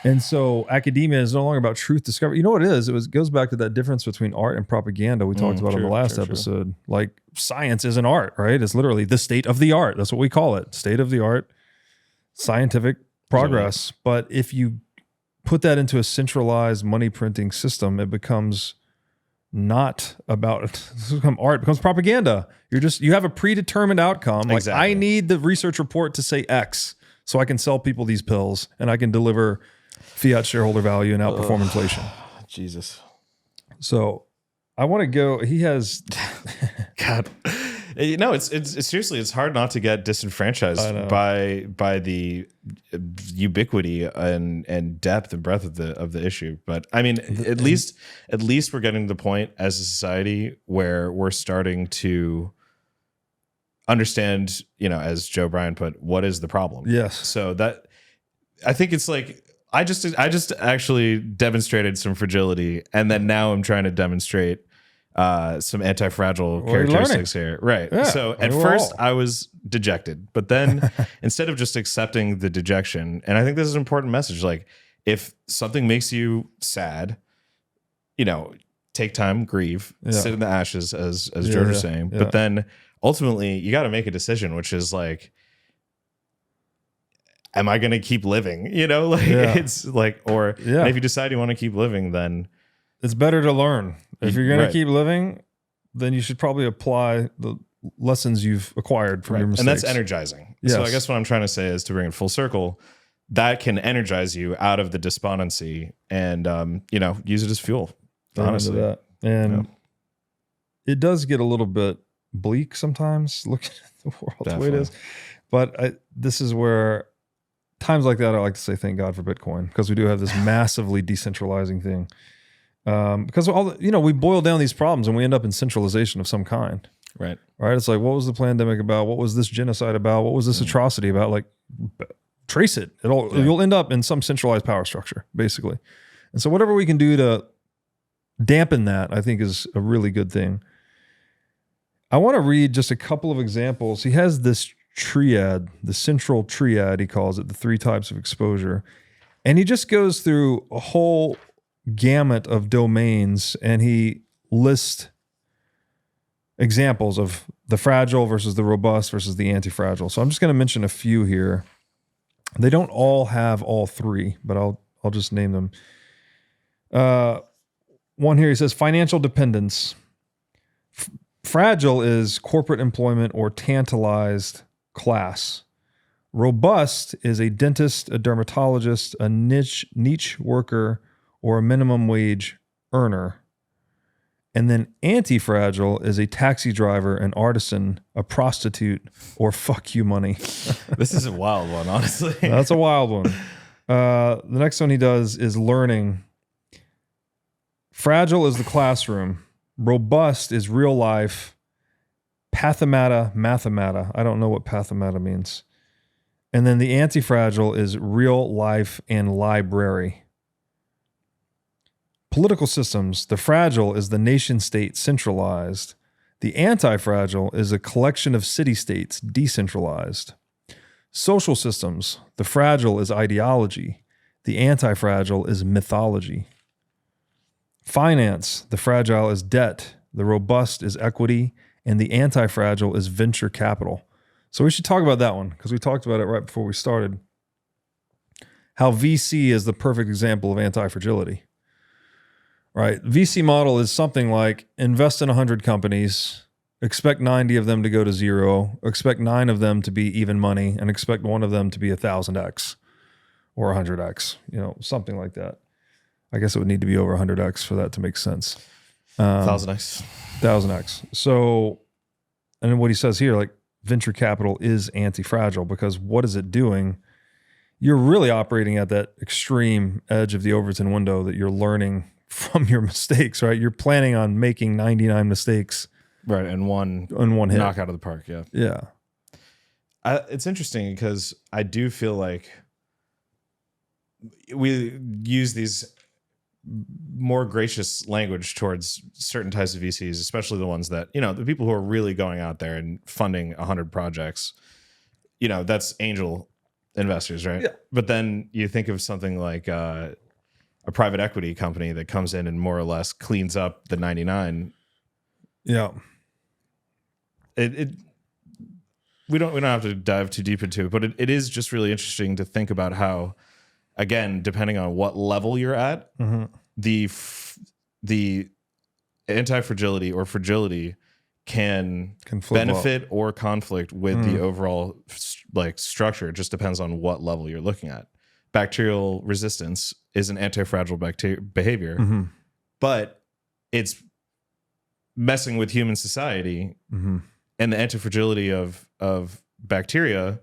Speaker 2: And so academia is no longer about truth discovery. You know what it is? It goes back to that difference between art and propaganda we talked about in the last episode. Like science is an art, right? It's literally the state of the art. That's what we call it. State of the art, scientific progress. But if you put that into a centralized money printing system, it becomes not about it. It becomes art, it becomes propaganda. You have a predetermined outcome. Like I need the research report to say X so I can sell people these pills and I can deliver fiat shareholder value and outperform inflation.
Speaker 1: Jesus.
Speaker 2: So I want to go. He has
Speaker 1: God. It's seriously, it's hard not to get disenfranchised by the ubiquity and depth and breadth of the issue. But I mean, at least we're getting to the point as a society where we're starting to understand, as Joe Bryan put, what is the problem?
Speaker 2: Yes.
Speaker 1: So that I think it's like I just actually demonstrated some fragility, and then now I'm trying to demonstrate some anti-fragile characteristics here. Right.
Speaker 2: Yeah,
Speaker 1: so at first I was dejected, but then instead of just accepting the dejection, and I think this is an important message, like if something makes you sad, take time, grieve, sit in the ashes, as George was saying. Yeah. But then ultimately you got to make a decision, which is like, am I going to keep living? It's like, and if you decide you want to keep living, then
Speaker 2: it's better to learn. If you're going to keep living, then you should probably apply the lessons you've acquired from your mistakes.
Speaker 1: And that's energizing. Yes. So I guess what I'm trying to say is, to bring it full circle, that can energize you out of the despondency and, use it as fuel. Honestly.
Speaker 2: That. And it does get a little bit bleak sometimes looking at the world the way it is. But this is where times like that, I like to say, thank God for Bitcoin, because we do have this massively decentralizing thing. Because we boil down these problems and we end up in centralization of some kind.
Speaker 1: Right.
Speaker 2: It's like, what was the pandemic about? What was this genocide about? What was this atrocity about? Like, trace it. You'll end up in some centralized power structure, basically. And so whatever we can do to dampen that, I think, is a really good thing. I want to read just a couple of examples. He has this triad, the central triad, he calls it, the 3 types of exposure. And he just goes through a whole gamut of domains, and he lists examples of the fragile versus the robust versus the anti-fragile. So I'm just going to mention a few here. They don't all have all 3, but I'll just name them. One here, he says financial dependence. Fragile is corporate employment or tantalized class. Robust is a dentist, a dermatologist, a niche worker, or a minimum wage earner. And then anti-fragile is a taxi driver, an artisan, a prostitute, or fuck you money.
Speaker 1: This is a wild one, honestly.
Speaker 2: That's a wild one. The next one he does is learning. Fragile is the classroom. Robust is real life. Pathemata, mathemata. I don't know what pathemata means. And then the anti-fragile is real life and library. Political systems. The fragile is the nation state centralized. The anti-fragile is a collection of city-states decentralized. Social systems. The fragile is ideology. The anti-fragile is mythology. Finance. The fragile is debt. The robust is equity. And the anti-fragile is venture capital. So we should talk about that one, because we talked about it right before we started. How VC is the perfect example of anti-fragility. right? VC model is something like invest in 100 companies, expect 90 of them to go to zero, expect 9 of them to be even money, and expect 1 of them to be 1,000x or 100x, something like that. I guess it would need to be over 100x for that to make sense.
Speaker 1: 1,000x.
Speaker 2: 1,000x. So, and then what he says here, like venture capital is anti-fragile because what is it doing? You're really operating at that extreme edge of the Overton window that you're learning from your mistakes, right? You're planning on making 99 mistakes.
Speaker 1: Right, and one
Speaker 2: hit.
Speaker 1: Knock out of the park, yeah.
Speaker 2: Yeah.
Speaker 1: It's interesting because I do feel like we use these more gracious language towards certain types of VCs, especially the ones that, the people who are really going out there and funding 100 projects, that's angel investors, right?
Speaker 2: Yeah.
Speaker 1: But then you think of something like a private equity company that comes in and more or less cleans up the 99.
Speaker 2: Yeah.
Speaker 1: We don't have to dive too deep into it, but it is just really interesting to think about how, again, depending on what level you're at, the anti-fragility or fragility can benefit or conflict with the overall structure. It just depends on what level you're looking at. Bacterial resistance is an anti-fragile behavior, but it's messing with human society, and the anti-fragility of bacteria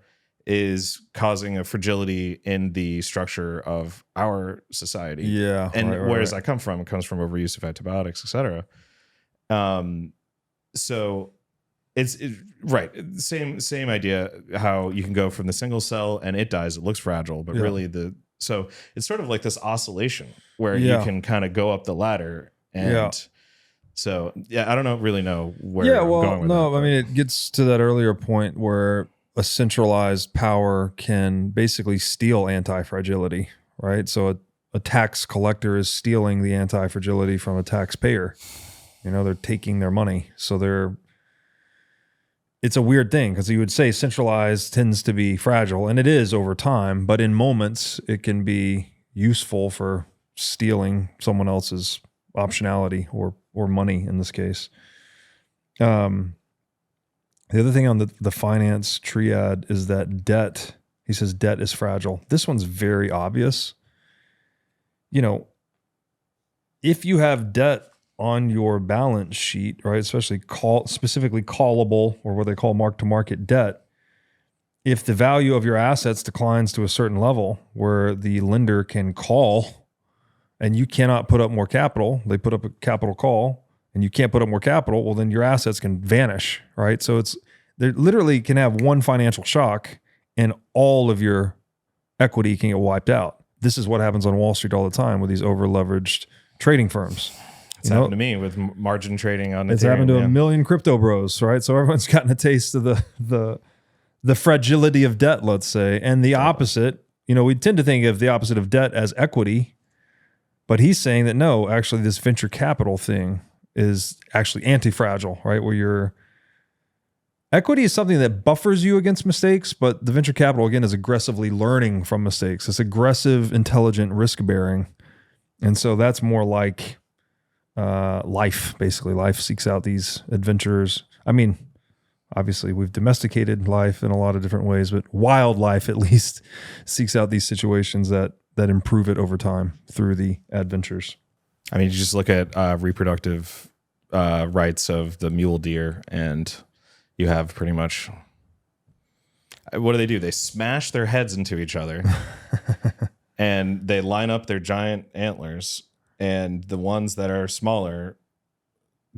Speaker 1: is causing a fragility in the structure of our society.
Speaker 2: Yeah.
Speaker 1: And whereas I come from, it comes from overuse of antibiotics, etc. So it's right. Same idea, how you can go from the single cell and it dies, it looks fragile, but really so it's sort of like this oscillation where you can kind of go up the ladder and so I don't really know where I'm going with that.
Speaker 2: I mean, it gets to that earlier point where a centralized power can basically steal anti-fragility, right? So a tax collector is stealing the anti-fragility from a taxpayer. They're taking their money. So it's a weird thing because you would say centralized tends to be fragile, and it is over time, but in moments it can be useful for stealing someone else's optionality or money in this case. The other thing on the finance triad is that debt, he says debt is fragile. This one's very obvious. If you have debt on your balance sheet, right, especially specifically callable or what they call mark-to-market debt, if the value of your assets declines to a certain level where the lender can call and you cannot put up more capital, they put up a capital call, and you can't put up more capital, well, then your assets can vanish, right? So they literally can have one financial shock and all of your equity can get wiped out. This is what happens on Wall Street all the time with these over-leveraged trading firms.
Speaker 1: It's happened to me with margin trading on Ethereum.
Speaker 2: It's happened to a million crypto bros, right? So everyone's gotten a taste of the fragility of debt, let's say. And the opposite, we tend to think of the opposite of debt as equity, but he's saying that no, actually this venture capital thing is actually anti-fragile, right? Where your equity is something that buffers you against mistakes, but the venture capital, again, is aggressively learning from mistakes. It's aggressive, intelligent risk bearing. And so that's more like life, basically. Life seeks out these adventures. I mean, obviously we've domesticated life in a lot of different ways, but wildlife at least seeks out these situations that improve it over time through the adventures.
Speaker 1: I mean, you just look at reproductive rights of the mule deer, and you have pretty much, what do? They smash their heads into each other, and they line up their giant antlers, and the ones that are smaller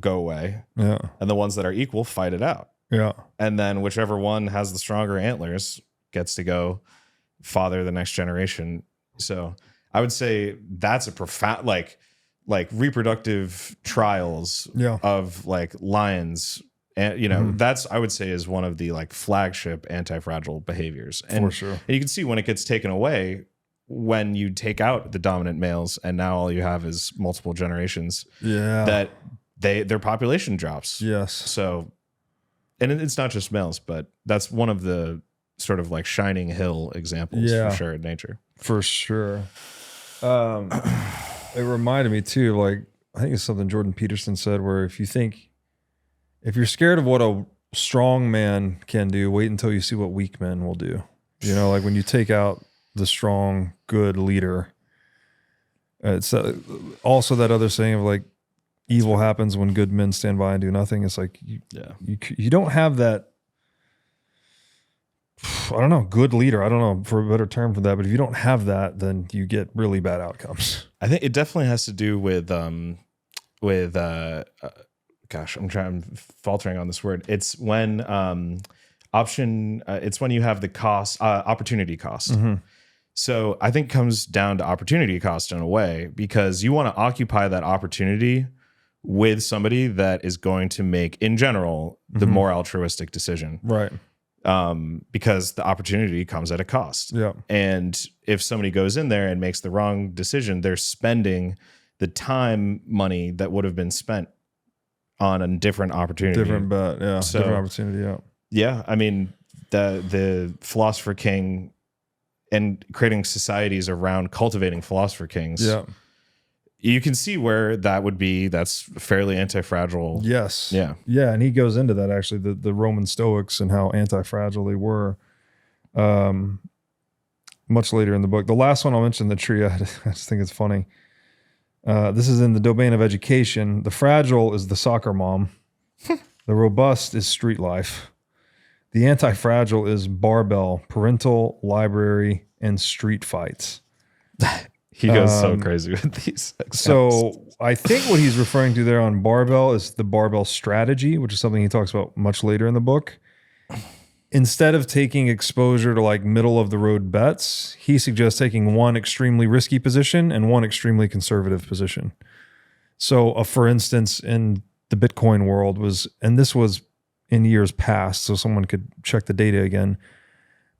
Speaker 1: go away, and the ones that are equal fight it out. And then whichever one has the stronger antlers gets to go father the next generation. So I would say that's a profound, like reproductive trials of like lions, and that's, I would say, is one of the like flagship anti-fragile behaviors. And,
Speaker 2: for sure.
Speaker 1: And you can see when it gets taken away, when you take out the dominant males and now all you have is multiple generations, that their population drops.
Speaker 2: Yes.
Speaker 1: So, and it's not just males, but that's one of the sort of like shining hill examples for sure in nature.
Speaker 2: For sure. It reminded me too, like I think it's something Jordan Peterson said, where if you're scared of what a strong man can do, wait until you see what weak men will do. You know, like when you take out the strong, good leader, it's also that other saying of like, evil happens when good men stand by and do nothing. It's like, you don't have that, I don't know, good leader. I don't know for a better term for that, but if you don't have that, then you get really bad outcomes.
Speaker 1: I think it definitely has to do with gosh, I'm faltering on this word. It's when it's when you have the cost, opportunity cost.
Speaker 2: Mm-hmm.
Speaker 1: So I think it comes down to opportunity cost in a way, because you want to occupy that opportunity with somebody that is going to make, in general, the more altruistic decision.
Speaker 2: Right.
Speaker 1: Because the opportunity comes at a cost.
Speaker 2: Yeah.
Speaker 1: And if somebody goes in there and makes the wrong decision, they're spending the time, money that would have been spent on a different opportunity.
Speaker 2: Different bet, yeah.
Speaker 1: So,
Speaker 2: different opportunity, yeah.
Speaker 1: Yeah, I mean, the philosopher king and creating societies around cultivating philosopher kings.
Speaker 2: Yeah.
Speaker 1: You can see where that would be. That's fairly anti-fragile.
Speaker 2: Yes.
Speaker 1: Yeah.
Speaker 2: Yeah, and he goes into that actually, the Roman Stoics and how anti-fragile they were. Much later in the book. The last one I'll mention, the Triad. I just think it's funny. This is in the domain of education. The fragile is the soccer mom. The robust is street life. The anti-fragile is barbell, parental, library, and street fights.
Speaker 1: He goes so crazy with these examples.
Speaker 2: So I think what he's referring to there on barbell is the barbell strategy, which is something he talks about much later in the book. Instead of taking exposure to like middle of the road bets, he suggests taking one extremely risky position and one extremely conservative position. So for instance, in the Bitcoin world was, and this was in years past, so someone could check the data again,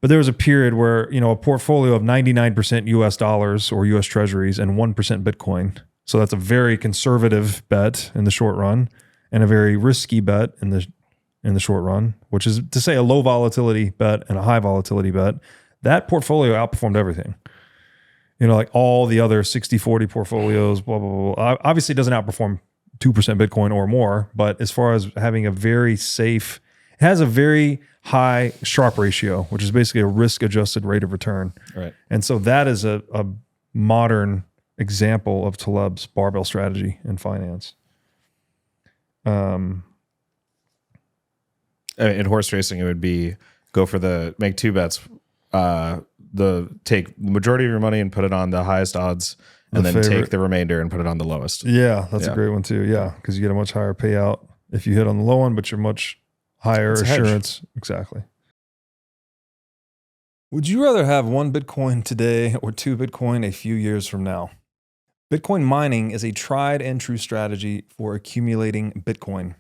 Speaker 2: but there was a period where, you know, a portfolio of 99% US dollars or US treasuries and 1% Bitcoin. So that's a very conservative bet in the short run and a very risky bet in the short run, which is to say a low volatility bet and a high volatility bet. That portfolio outperformed everything. You know, like all the other 60-40 portfolios, blah, blah, blah. Obviously it doesn't outperform 2% Bitcoin or more, but as far as having a very safe, it has a very high Sharpe ratio, which is basically a risk-adjusted rate of return.
Speaker 1: Right.
Speaker 2: And so that is a modern example of Taleb's barbell strategy in finance.
Speaker 1: In horse racing, it would be make two bets, take the majority of your money and put it on the highest odds, and then take the remainder and put it on the lowest.
Speaker 2: Yeah, that's a great one too. Yeah, because you get a much higher payout if you hit on the low one, but you're much higher assurance. Exactly. Would you rather have 1 Bitcoin today or 2 Bitcoin a few years from now? Bitcoin mining is a tried and true strategy for accumulating Bitcoin.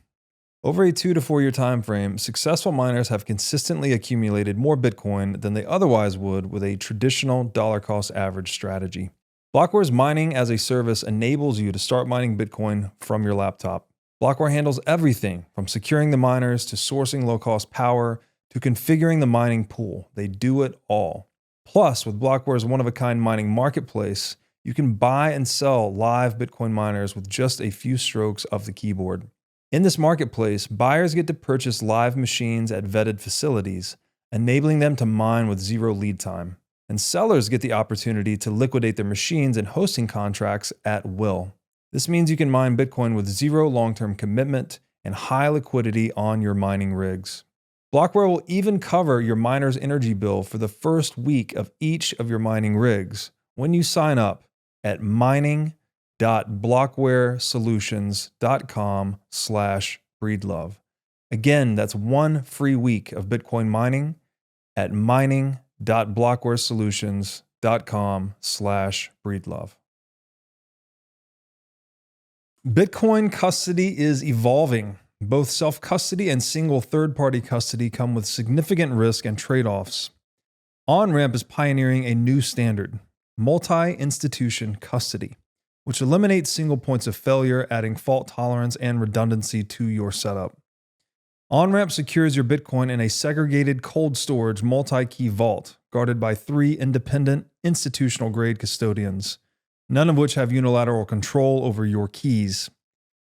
Speaker 2: Over a 2 to 4 year time frame, successful miners have consistently accumulated more Bitcoin than they otherwise would with a traditional dollar cost average strategy. Blockware's mining as a service enables you to start mining Bitcoin from your laptop. Blockware handles everything from securing the miners to sourcing low-cost power to configuring the mining pool. They do it all. Plus, with Blockware's one-of-a-kind mining marketplace, you can buy and sell live Bitcoin miners with just a few strokes of the keyboard. In this marketplace, buyers get to purchase live machines at vetted facilities, enabling them to mine with zero lead time. And sellers get the opportunity to liquidate their machines and hosting contracts at will. This means you can mine Bitcoin with zero long-term commitment and high liquidity on your mining rigs. Blockware will even cover your miner's energy bill for the first week of each of your mining rigs when you sign up at mining.blockwaresolutions.com/breedlove. Again, that's 1 free week of Bitcoin mining at mining.blockwaresolutions.com/breedlove. Bitcoin custody is evolving. Both self-custody and single third-party custody come with significant risk and trade-offs. OnRamp is pioneering a new standard, multi-institution custody, which eliminates single points of failure, adding fault tolerance and redundancy to your setup. OnRamp secures your Bitcoin in a segregated cold storage multi-key vault guarded by 3 independent institutional-grade custodians. none of which have unilateral control over your keys.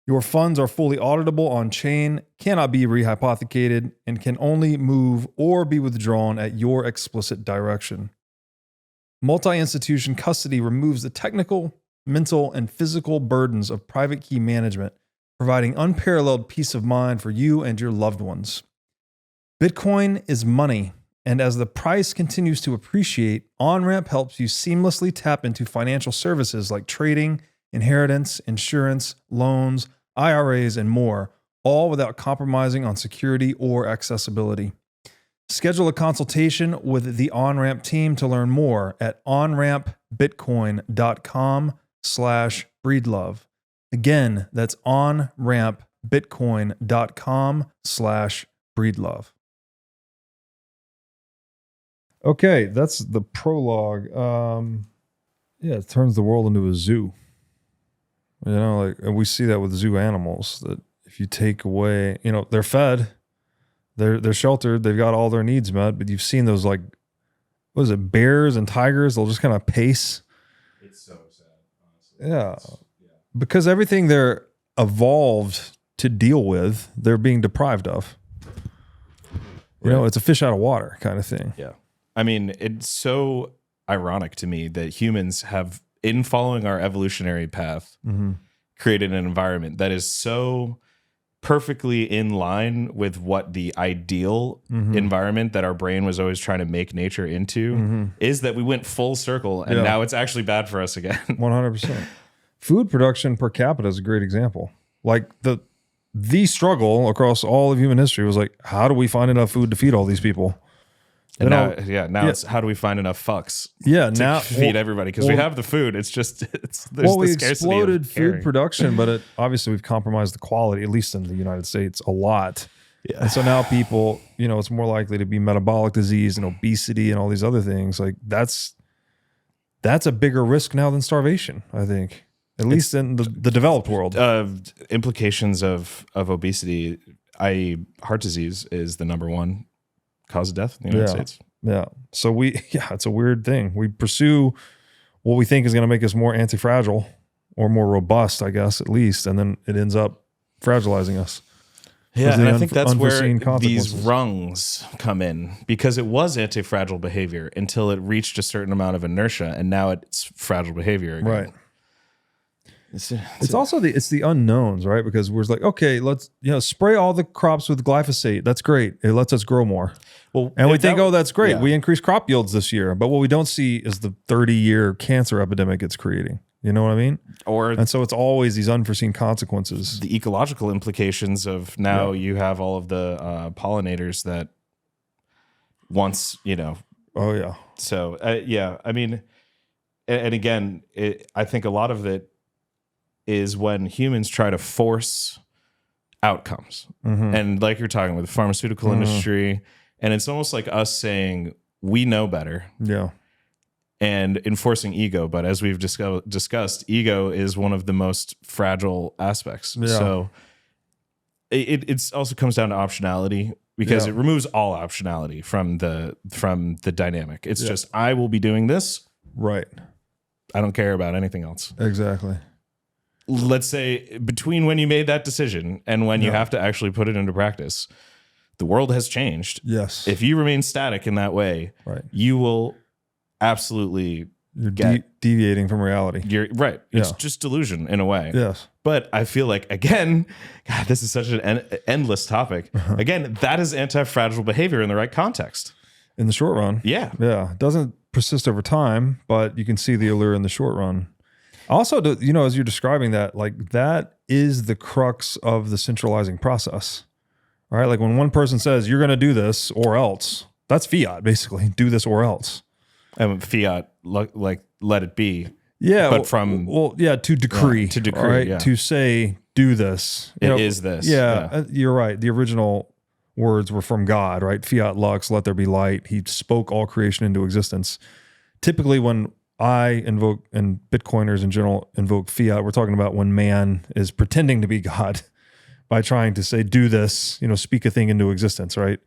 Speaker 2: Your funds are fully auditable on chain, cannot be rehypothecated, and can only move or be withdrawn at your explicit direction. Multi-institution custody removes the technical, mental, and physical burdens of private key management, providing unparalleled peace of mind for you and your loved ones. Bitcoin is money, and as the price continues to appreciate, OnRamp helps you seamlessly tap into financial services like trading, inheritance, insurance, loans, IRAs, and more, all without compromising on security or accessibility. Schedule a consultation with the OnRamp team to learn more at onrampbitcoin.com/breedlove. Again, that's onrampbitcoin.com/breedlove. Okay, that's the prologue. It turns the world into a zoo. You know, like, and we see that with zoo animals, that if you take away, you know, they're fed, they're sheltered, they've got all their needs met, but you've seen those, like, what is it, bears and tigers, they'll just kind of pace.
Speaker 1: It's so sad, honestly.
Speaker 2: Yeah. Because everything they're evolved to deal with, they're being deprived of. You know, it's a fish out of water kind of thing.
Speaker 1: Yeah. I mean, it's so ironic to me that humans have, in following our evolutionary path, created an environment that is so perfectly in line with what the ideal environment that our brain was always trying to make nature into is, that we went full circle and now it's actually bad for us again.
Speaker 2: 100%. Food production per capita is a great example. Like the struggle across all of human history was like, how do we find enough food to feed all these people?
Speaker 1: And now it's how do we find enough fucks?
Speaker 2: To
Speaker 1: feed everybody, because we have the food. It's just there's
Speaker 2: we
Speaker 1: the scarcity
Speaker 2: exploded
Speaker 1: of
Speaker 2: food
Speaker 1: caring.
Speaker 2: production, but obviously we've compromised the quality, at least in the United States, a lot. Yeah. And so now people, you know, it's more likely to be metabolic disease and obesity and all these other things. Like that's a bigger risk now than starvation, I think. At least in the developed world.
Speaker 1: Implications of obesity, heart disease is the number one cause of death in the United States.
Speaker 2: Yeah. So it's a weird thing. We pursue what we think is going to make us more anti-fragile or more robust, I guess, at least. And then it ends up fragilizing us.
Speaker 1: Yeah, and I think that's where these rungs come in, because it was anti-fragile behavior until it reached a certain amount of inertia, and now it's fragile behavior again.
Speaker 2: Right. It's also the unknowns, right? Because we're like, okay, let's spray all the crops with glyphosate. That's great. It lets us grow more. Well, and we think, that's great. Yeah. We increased crop yields this year. But what we don't see is the 30-year cancer epidemic it's creating. You know what I mean? And so it's always these unforeseen consequences.
Speaker 1: The ecological implications of now you have all of the pollinators that once,
Speaker 2: Oh, yeah.
Speaker 1: So, I mean, and again, I think a lot of it is when humans try to force outcomes. And like you're talking with the pharmaceutical industry, and it's almost like us saying, we know better.
Speaker 2: Yeah.
Speaker 1: And enforcing ego. But as we've discussed, ego is one of the most fragile aspects. Yeah. So it also comes down to optionality, because it removes all optionality from the dynamic. It's just, I will be doing this.
Speaker 2: Right.
Speaker 1: I don't care about anything else.
Speaker 2: Exactly.
Speaker 1: Let's say between when you made that decision and when you have to actually put it into practice, the world has changed.
Speaker 2: Yes.
Speaker 1: If you remain static in that way, you will absolutely
Speaker 2: deviating from reality.
Speaker 1: You're right. It's just delusion in a way.
Speaker 2: Yes.
Speaker 1: But I feel like, again, God, this is such an endless topic. Again, that is anti-fragile behavior in the right context.
Speaker 2: In the short run.
Speaker 1: Yeah.
Speaker 2: Yeah. It doesn't persist over time, but you can see the allure in the short run. Also, as you're describing that, like, that is the crux of the centralizing process, right? Like when one person says, you're going to do this or else, that's fiat, basically. Do this or else.
Speaker 1: And fiat, like, let it be.
Speaker 2: Yeah.
Speaker 1: But
Speaker 2: to decree.
Speaker 1: To decree,
Speaker 2: right? To say, do this.
Speaker 1: Is this.
Speaker 2: Yeah, you're right. The original words were from God, right? Fiat lux, let there be light. He spoke all creation into existence. Typically when I invoke, and Bitcoiners in general invoke fiat, we're talking about when man is pretending to be God by trying to say, do this, speak a thing into existence, right?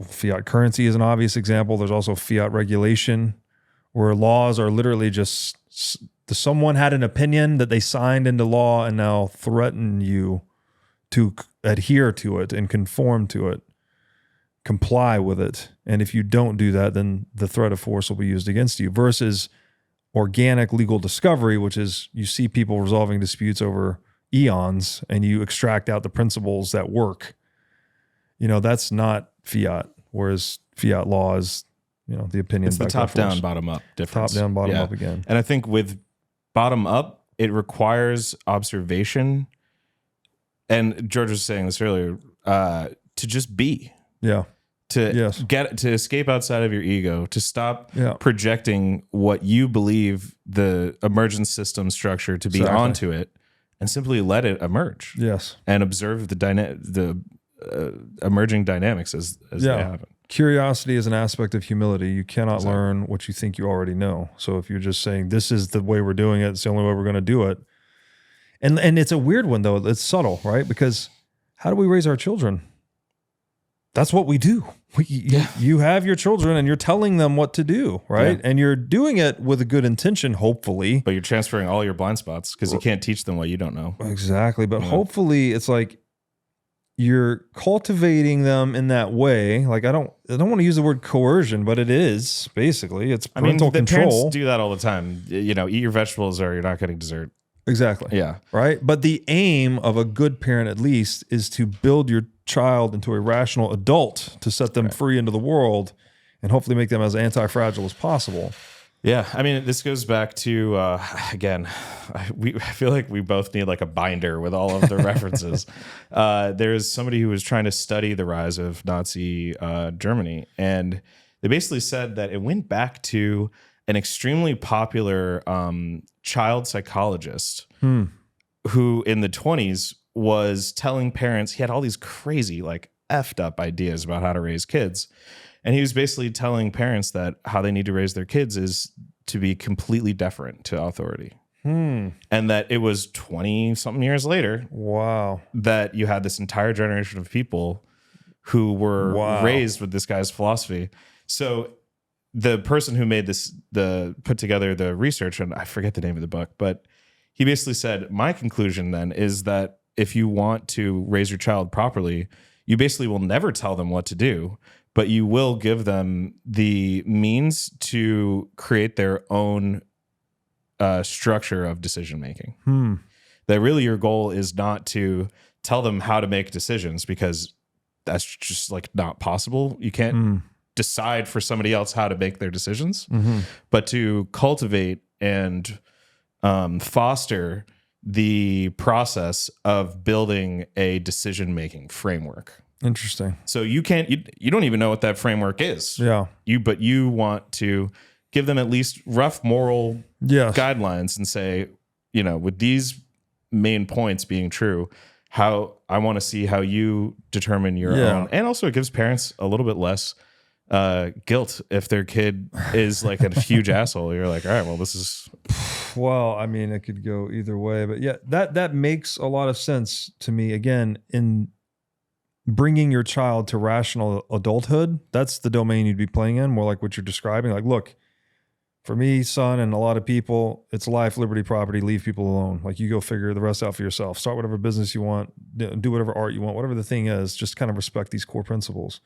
Speaker 2: Fiat currency is an obvious example. There's also fiat regulation, where laws are literally just someone had an opinion that they signed into law and now threaten you to adhere to it and conform to it, comply with it. And if you don't do that, then the threat of force will be used against you, versus organic legal discovery, which is you see people resolving disputes over eons and you extract out the principles that work. That's not fiat, whereas fiat law is, the opinion.
Speaker 1: It's the top-down, bottom-up difference.
Speaker 2: Top-down, bottom-up again.
Speaker 1: And I think with bottom-up, it requires observation. And George was saying this earlier, to just be.
Speaker 2: Yeah.
Speaker 1: To escape outside of your ego, to stop projecting what you believe the emergent system structure to be onto it, and simply let it emerge.
Speaker 2: Yes.
Speaker 1: And observe the emerging dynamics as they happen.
Speaker 2: Curiosity is an aspect of humility. You cannot learn what you think you already know. So if you're just saying, this is the way we're doing it, it's the only way we're going to do it. And it's a weird one, though. It's subtle, right? Because how do we raise our children? That's what we do. You have your children and you're telling them what to do, right? Yeah. And you're doing it with a good intention, hopefully.
Speaker 1: But you're transferring all your blind spots because you can't teach them what you don't know.
Speaker 2: Exactly. But hopefully it's like you're cultivating them in that way. Like I don't want to use the word coercion, but it is basically. It's parental control.
Speaker 1: Parents do that all the time. Eat your vegetables or you're not getting dessert.
Speaker 2: Exactly.
Speaker 1: Yeah.
Speaker 2: Right. But the aim of a good parent, at least, is to build your child into a rational adult, to set them free into the world and hopefully make them as anti-fragile as possible.
Speaker 1: Yeah. I mean, this goes back to, again, I feel like we both need like a binder with all of the references. There's somebody who was trying to study the rise of Nazi Germany, and they basically said that it went back to an extremely popular child psychologist who in the 20s was telling parents, he had all these crazy, like effed up ideas about how to raise kids. And he was basically telling parents that how they need to raise their kids is to be completely deferent to authority. And that it was 20 something years later.
Speaker 2: Wow.
Speaker 1: That you had this entire generation of people who were raised with this guy's philosophy. So the person who made put together the research, and I forget the name of the book, but he basically said, my conclusion then is that if you want to raise your child properly, you basically will never tell them what to do, but you will give them the means to create their own structure of decision-making. That really your goal is not to tell them how to make decisions, because that's just like not possible. You can't decide for somebody else how to make their decisions, but to cultivate and foster the process of building a decision-making framework.
Speaker 2: Interesting.
Speaker 1: So you don't even know what that framework is.
Speaker 2: Yeah.
Speaker 1: But you want to give them at least rough moral guidelines and say, with these main points being true, how I want to see how you determine your own. And also it gives parents a little bit less guilt if their kid is like a huge asshole. You're like, all right, well, this is.
Speaker 2: Well, I mean, it could go either way, but yeah, that makes a lot of sense to me. Again, in bringing your child to rational adulthood, that's the domain you'd be playing in, more like what you're describing. Like, look, for me, son, and a lot of people, it's life, liberty, property, leave people alone. Like, you go figure the rest out for yourself. Start whatever business you want, do whatever art you want, whatever the thing is, just kind of respect these core principles.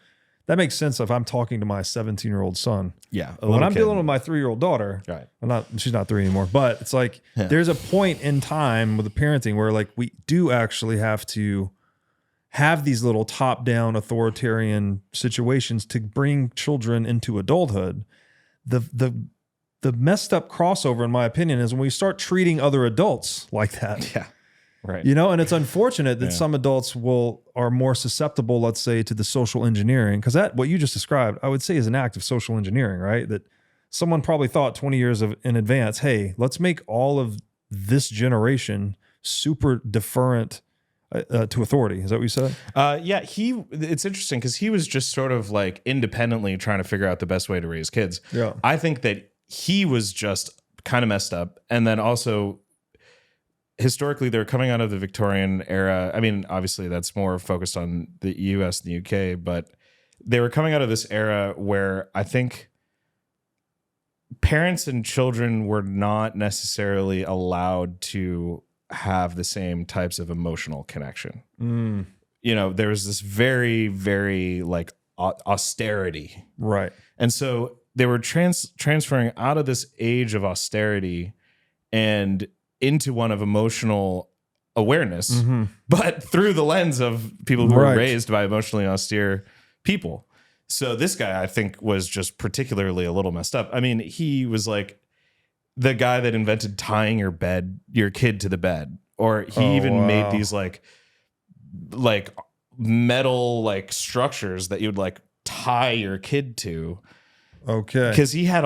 Speaker 2: That makes sense if I'm talking to my 17-year-old son.
Speaker 1: Yeah.
Speaker 2: When I'm dealing with my 3-year-old daughter,
Speaker 1: right.
Speaker 2: She's not 3 anymore, but it's like there's a point in time with the parenting where like we do actually have to have these little top-down authoritarian situations to bring children into adulthood. The messed up crossover, in my opinion, is when we start treating other adults like that.
Speaker 1: Yeah. Right.
Speaker 2: And it's unfortunate that some adults are more susceptible, let's say, to the social engineering, because that, what you just described, I would say is an act of social engineering, right? That someone probably thought 20 years in advance, hey, let's make all of this generation super deferent to authority. Is that what you said?
Speaker 1: Yeah. It's interesting because he was just sort of like independently trying to figure out the best way to raise kids.
Speaker 2: Yeah.
Speaker 1: I think that he was just kind of messed up. And then also, historically, they're coming out of the Victorian era. I mean, obviously, that's more focused on the US and the UK, but they were coming out of this era where I think parents and children were not necessarily allowed to have the same types of emotional connection. You know, there was this very, very like austerity.
Speaker 2: Right.
Speaker 1: And so they were transferring out of this age of austerity and into one of emotional awareness, but through the lens of people who were raised by emotionally austere people. So this guy, I think, was just particularly a little messed up. I mean, he was like the guy that invented tying your kid to the bed, or he even made these like metal like structures that you would like tie your kid to.
Speaker 2: Okay.
Speaker 1: Because he had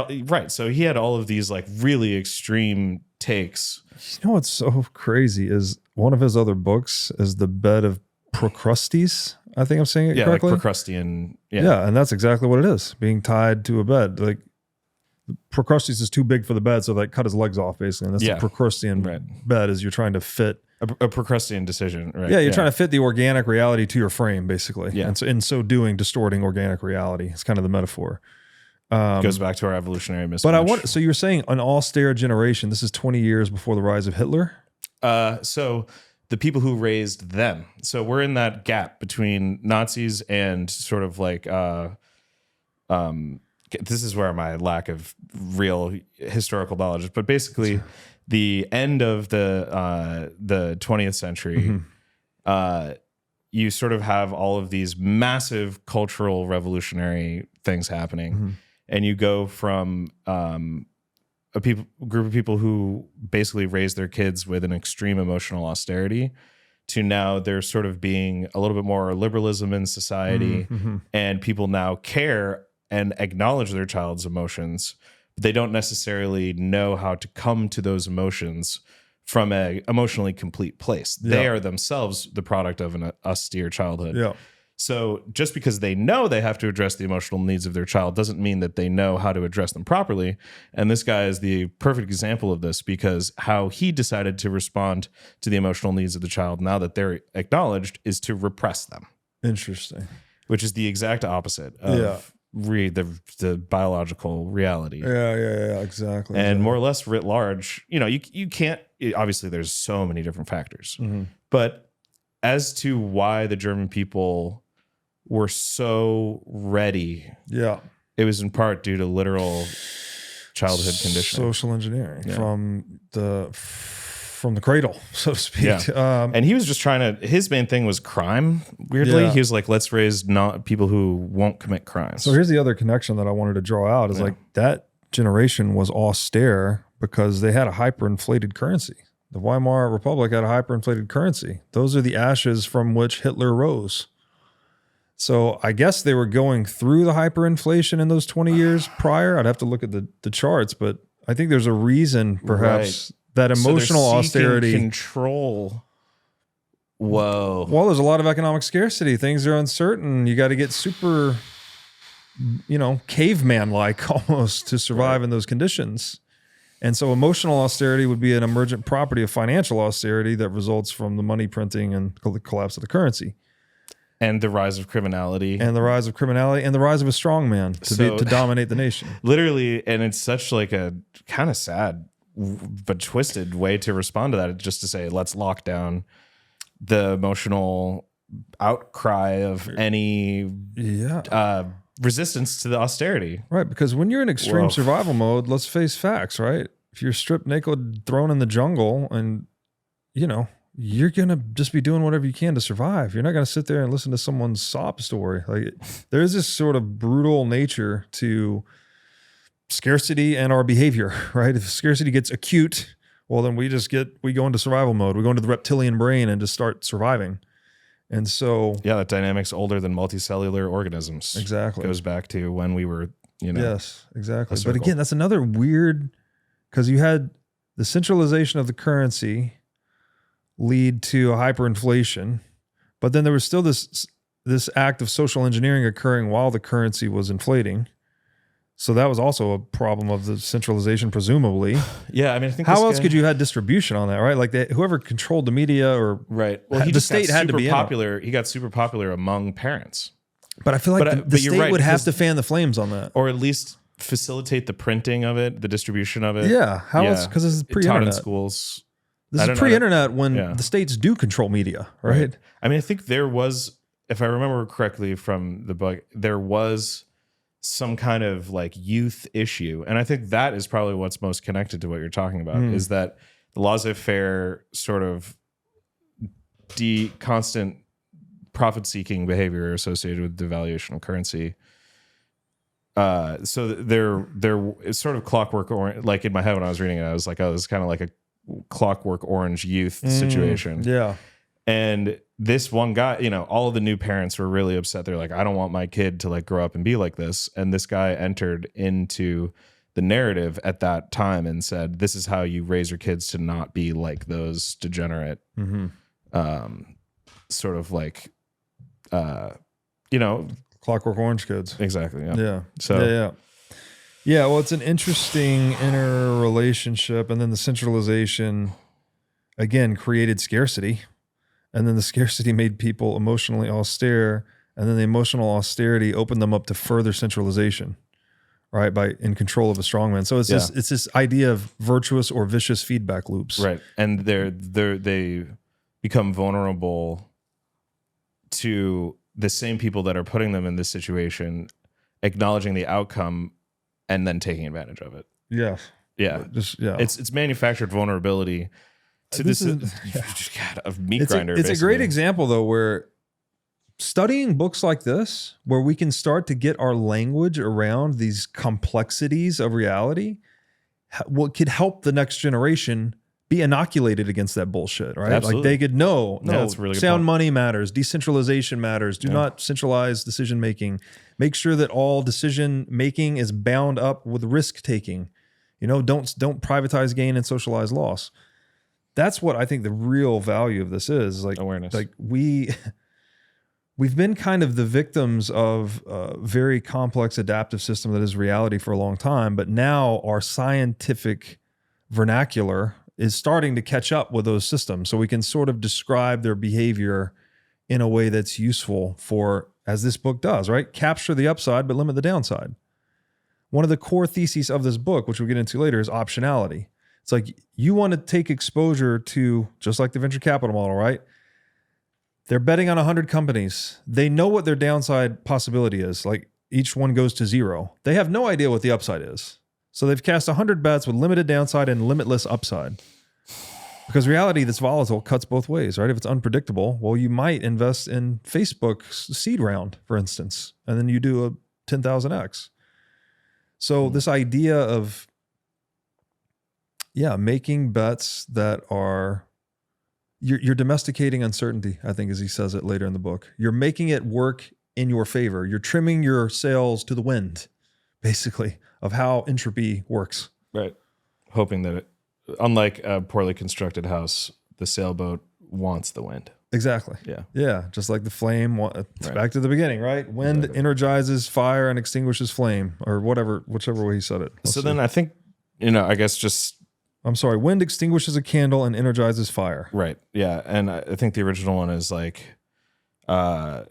Speaker 1: so he had all of these like really extreme takes.
Speaker 2: You know what's so crazy is one of his other books is The Bed of Procrustes. I think I'm saying it correctly.
Speaker 1: Like Procrustean.
Speaker 2: Yeah, and that's exactly what it is. Being tied to a bed. Like Procrustes is too big for the bed, so they cut his legs off basically. And that's the Procrustean bed is you're trying to fit
Speaker 1: a Procrustean decision, right?
Speaker 2: Yeah, you're trying to fit the organic reality to your frame, basically. Yeah. And so in so doing, distorting organic reality. It's kind of the metaphor.
Speaker 1: Goes back to our evolutionary mismatch.
Speaker 2: But so you're saying an austere generation, this is 20 years before the rise of Hitler?
Speaker 1: So the people who raised them. So we're in that gap between Nazis and sort of like, this is where my lack of real historical knowledge is, but basically the end of the 20th century, you sort of have all of these massive cultural revolutionary things happening. And you go from a group of people who basically raised their kids with an extreme emotional austerity to now there sort of being a little bit more liberalism in society, and people now care and acknowledge their child's emotions, but they don't necessarily know how to come to those emotions from a emotionally complete place. They are themselves the product of an austere childhood.
Speaker 2: Yeah.
Speaker 1: So just because they know they have to address the emotional needs of their child doesn't mean that they know how to address them properly. And this guy is the perfect example of this, because how he decided to respond to the emotional needs of the child now that they're acknowledged is to repress them.
Speaker 2: Interesting.
Speaker 1: Which is the exact opposite of the biological reality.
Speaker 2: Yeah, exactly.
Speaker 1: And more or less writ large, you know, you can't, obviously there's so many different factors, but as to why the German people were so ready. Yeah. It was in part due to literal childhood conditioning.
Speaker 2: Social engineering from the cradle, so to speak.
Speaker 1: Yeah. And he was just his main thing was crime, weirdly. Yeah. He was like, let's raise people who won't commit crimes.
Speaker 2: So here's the other connection that I wanted to draw out is like that generation was austere because they had a hyperinflated currency. The Weimar Republic had a hyperinflated currency. Those are the ashes from which Hitler rose. So I guess they were going through the hyperinflation in those 20 years prior. I'd have to look at the charts, but I think there's a reason perhaps that emotional austerity.
Speaker 1: Control. Whoa.
Speaker 2: Well, there's a lot of economic scarcity. Things are uncertain. You got to get super, caveman-like almost to survive in those conditions. And so emotional austerity would be an emergent property of financial austerity that results from the money printing and the collapse of the currency.
Speaker 1: And the rise of criminality.
Speaker 2: And the rise of a strong man to dominate the nation.
Speaker 1: Literally, and it's such like a kind of sad but twisted way to respond to that, just to say, let's lock down the emotional outcry of any resistance to the austerity.
Speaker 2: Right, because when you're in extreme survival mode, let's face facts, right? If you're stripped naked, thrown in the jungle, and, you're going to just be doing whatever you can to survive. You're not going to sit there and listen to someone's sob story. Like, there's this sort of brutal nature to scarcity and our behavior, right? If scarcity gets acute, well, then we go into survival mode. We go into the reptilian brain and just start surviving. And so,
Speaker 1: that dynamic's older than multicellular organisms.
Speaker 2: Exactly.
Speaker 1: It goes back to when we were,
Speaker 2: Yes, exactly. But again, that's another weird, because you had the centralization of the currency lead to a hyperinflation, but then there was still this act of social engineering occurring while the currency was inflating. So that was also a problem of the centralization, presumably.
Speaker 1: Yeah, I mean, I think
Speaker 2: how else could you have distribution on that, right? Like whoever controlled the media or
Speaker 1: well, the state had to be popular. He got super popular among parents.
Speaker 2: But I feel like the state would have to fan the flames on that,
Speaker 1: or at least facilitate the printing of it, the distribution of it.
Speaker 2: Yeah. How else? Because this is
Speaker 1: Taught in
Speaker 2: pre-internet.
Speaker 1: schools.
Speaker 2: This
Speaker 1: I
Speaker 2: is
Speaker 1: don't know.
Speaker 2: pre-internet when
Speaker 1: Yeah.
Speaker 2: the states do control media, right?
Speaker 1: I mean, I think there was, if I remember correctly from the book, there was some kind of like youth issue. And I think that is probably what's most connected to what you're talking about, is that the laissez-faire sort of constant profit-seeking behavior associated with devaluation of currency. So there is sort of clockwork orange. Like in my head when I was reading it, I was like, oh, this is kind of like a clockwork orange youth situation.
Speaker 2: Yeah.
Speaker 1: And this one guy, you know, all of the new parents were really upset. They're like, I don't want my kid to like grow up and be like this. And this guy entered into the narrative at that time and said, this is how you raise your kids to not be like those degenerate, sort of like, you know,
Speaker 2: Clockwork Orange kids.
Speaker 1: exactly. Yeah.
Speaker 2: Yeah.
Speaker 1: So
Speaker 2: Yeah. Well, it's an interesting interrelationship. And then the centralization, again, created scarcity. And then the scarcity made people emotionally austere. And then the emotional austerity opened them up to further centralization, right? By in control of a strongman. So it's this idea of virtuous or vicious feedback loops.
Speaker 1: right. And they become vulnerable to the same people that are putting them in this situation, acknowledging the outcome and then taking advantage of it.
Speaker 2: Yeah.
Speaker 1: Yeah. It's manufactured vulnerability to this God, of meat grinder.
Speaker 2: It's a great
Speaker 1: basically.
Speaker 2: example though, where studying books like this, where we can start to get our language around these complexities of reality, what could help the next generation be inoculated against that bullshit, right?
Speaker 1: Absolutely.
Speaker 2: Like they could know,
Speaker 1: Yeah, that's a really good
Speaker 2: sound
Speaker 1: point.
Speaker 2: money matters, decentralization matters, do not centralize decision making. Make sure that all decision making is bound up with risk taking. You know, don't privatize gain and socialize loss. That's what I think the real value of this is. Like
Speaker 1: Awareness.
Speaker 2: Like we've been kind of the victims of a very complex adaptive system that is reality for a long time, but now our scientific vernacular is starting to catch up with those systems. So we can sort of describe their behavior in a way that's useful for, as this book does, right? Capture the upside, but limit the downside. One of the core theses of this book, which we'll get into later, is optionality. It's like you want to take exposure to, just like the venture capital model, right? They're betting on 100 companies. They know what their downside possibility is. Like each one goes to zero. They have no idea what the upside is. So they've cast 100 bets with limited downside and limitless upside. Because reality that's volatile cuts both ways, right? If it's unpredictable, well, you might invest in Facebook's seed round, for instance, and then you do a 10,000x. So this idea of, making bets that are, you're domesticating uncertainty, I think, as he says it later in the book. You're making it work in your favor. You're trimming your sails to the wind, basically, of how entropy works.
Speaker 1: Right. Hoping that it, unlike a poorly constructed house, the sailboat wants the wind.
Speaker 2: Exactly.
Speaker 1: Yeah.
Speaker 2: Yeah. Just like the flame. It's back to the beginning, right? Wind energizes fire and extinguishes flame, or whichever way he said it.
Speaker 1: So then I think, I guess just.
Speaker 2: I'm sorry. Wind extinguishes a candle and energizes fire.
Speaker 1: Right. Yeah. And I think the original one is like,
Speaker 2: about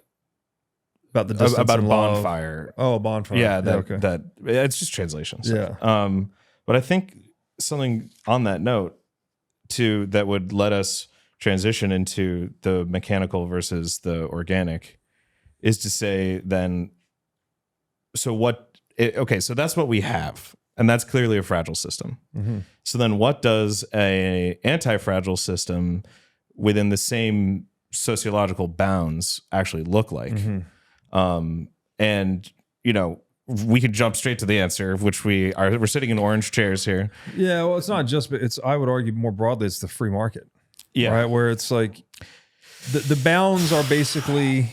Speaker 2: the distance
Speaker 1: about a
Speaker 2: and love.
Speaker 1: bonfire.
Speaker 2: Oh, a bonfire.
Speaker 1: Yeah.
Speaker 2: Okay.
Speaker 1: That it's just translations.
Speaker 2: Yeah.
Speaker 1: But I think something on that note too, that would let us transition into the mechanical versus the organic, is to say then, so that's what we have. And that's clearly a fragile system.
Speaker 2: Mm-hmm.
Speaker 1: So then what does a anti-fragile system within the same sociological bounds actually look like?
Speaker 2: Mm-hmm.
Speaker 1: And, we could jump straight to the answer, which we're sitting in orange chairs here.
Speaker 2: Yeah. Well, it's not just, but I would argue more broadly, it's the free market.
Speaker 1: Yeah.
Speaker 2: Right. Where it's like the bounds are basically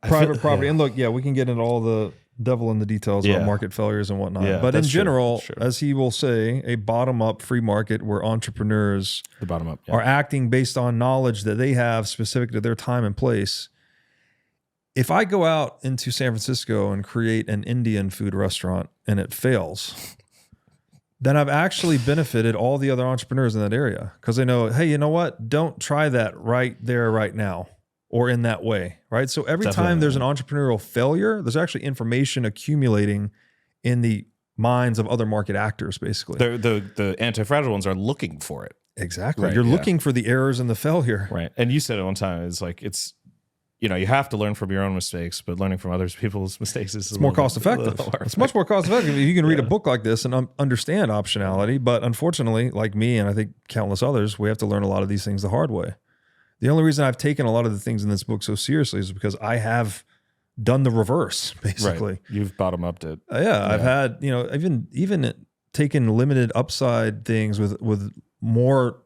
Speaker 2: private property. Yeah. And look, we can get into all the devil in the details about market failures and whatnot.
Speaker 1: Yeah,
Speaker 2: but in general,
Speaker 1: true.
Speaker 2: as he will say, a bottom-up free market where entrepreneurs
Speaker 1: The bottom up.
Speaker 2: are acting based on knowledge that they have specific to their time and place. If I go out into San Francisco and create an Indian food restaurant and it fails, then I've actually benefited all the other entrepreneurs in that area, because they know, hey, you know what? Don't try that right there, right now, or in that way, right? So every time there's an entrepreneurial failure, there's actually information accumulating in the minds of other market actors, basically.
Speaker 1: The anti-fragile ones are looking for it.
Speaker 2: Exactly.
Speaker 1: Right,
Speaker 2: You're
Speaker 1: yeah.
Speaker 2: looking for the errors and the failure.
Speaker 1: Right. And you said it one time, it's like, you have to learn from your own mistakes, but learning from other people's mistakes is
Speaker 2: More cost effective. It's much more cost effective. You can read a book like this and understand optionality, but unfortunately, like me and I think countless others, we have to learn a lot of these things the hard way. The only reason I've taken a lot of the things in this book so seriously is because I have done the reverse, basically.
Speaker 1: Right. You've bottom upped it.
Speaker 2: I've had, even taken limited upside things with more,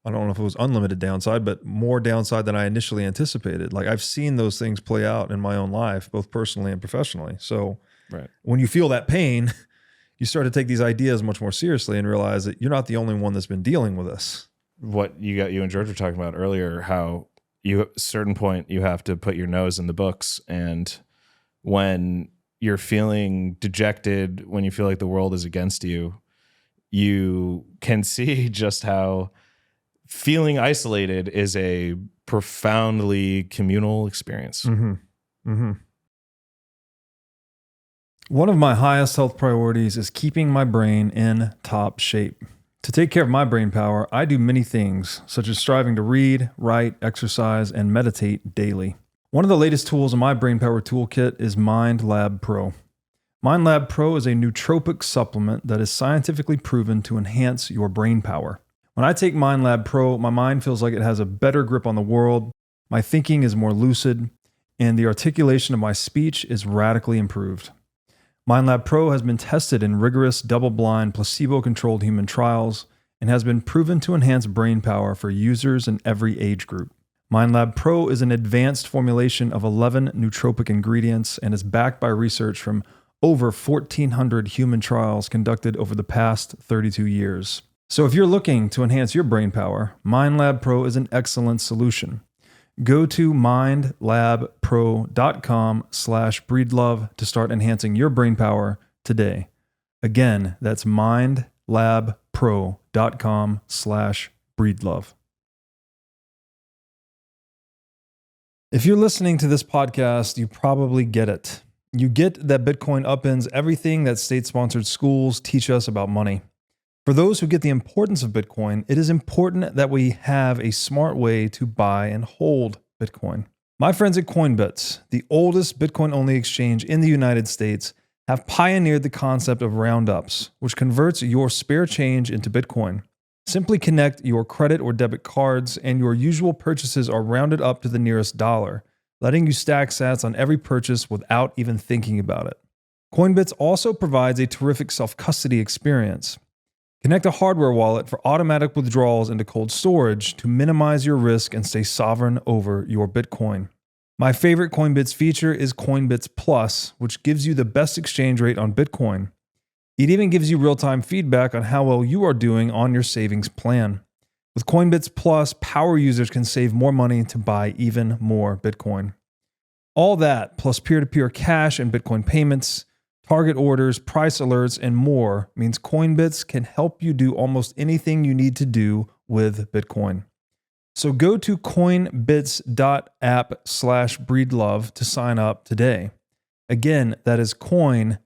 Speaker 2: I don't know if it was unlimited downside, but more downside than I initially anticipated. Like I've seen those things play out in my own life, both personally and professionally. So when you feel that pain, you start to take these ideas much more seriously and realize that you're not the only one that's been dealing with this.
Speaker 1: What you and George were talking about earlier, how you at a certain point you have to put your nose in the books, and when you're feeling dejected, when you feel like the world is against you, you can see just how feeling isolated is a profoundly communal experience.
Speaker 2: Mm-hmm. Mm-hmm. One of my highest health priorities is keeping my brain in top shape. To take care of my brain power, I do many things, such as striving to read, write, exercise, and meditate daily. One of the latest tools in my brain power toolkit is MindLab Pro. MindLab Pro is a nootropic supplement that is scientifically proven to enhance your brain power. When I take MindLab Pro, my mind feels like it has a better grip on the world, my thinking is more lucid, and the articulation of my speech is radically improved. MindLab Pro has been tested in rigorous, double-blind, placebo-controlled human trials and has been proven to enhance brain power for users in every age group. MindLab Pro is an advanced formulation of 11 nootropic ingredients and is backed by research from over 1,400 human trials conducted over the past 32 years. So if you're looking to enhance your brain power, MindLab Pro is an excellent solution. Go to mindlabpro.com/breedlove to start enhancing your brain power today. Again, that's mindlabpro.com/breedlove. If you're listening to this podcast, you probably get it. You get that Bitcoin upends everything that state-sponsored schools teach us about money. For those who get the importance of Bitcoin, it is important that we have a smart way to buy and hold Bitcoin. My friends at Coinbits, the oldest Bitcoin-only exchange in the United States, have pioneered the concept of roundups, which converts your spare change into Bitcoin. Simply connect your credit or debit cards, and your usual purchases are rounded up to the nearest dollar, letting you stack sats on every purchase without even thinking about it. Coinbits also provides a terrific self-custody experience. Connect a hardware wallet for automatic withdrawals into cold storage to minimize your risk and stay sovereign over your Bitcoin. My favorite Coinbits feature is Coinbits Plus, which gives you the best exchange rate on Bitcoin. It even gives you real-time feedback on how well you are doing on your savings plan. With Coinbits Plus, power users can save more money to buy even more Bitcoin. All that, plus peer-to-peer cash and Bitcoin payments, target orders, price alerts, and more means Coinbits can help you do almost anything you need to do with Bitcoin. So go to coinbits.app/breedlove to sign up today. Again, that is Coinbits,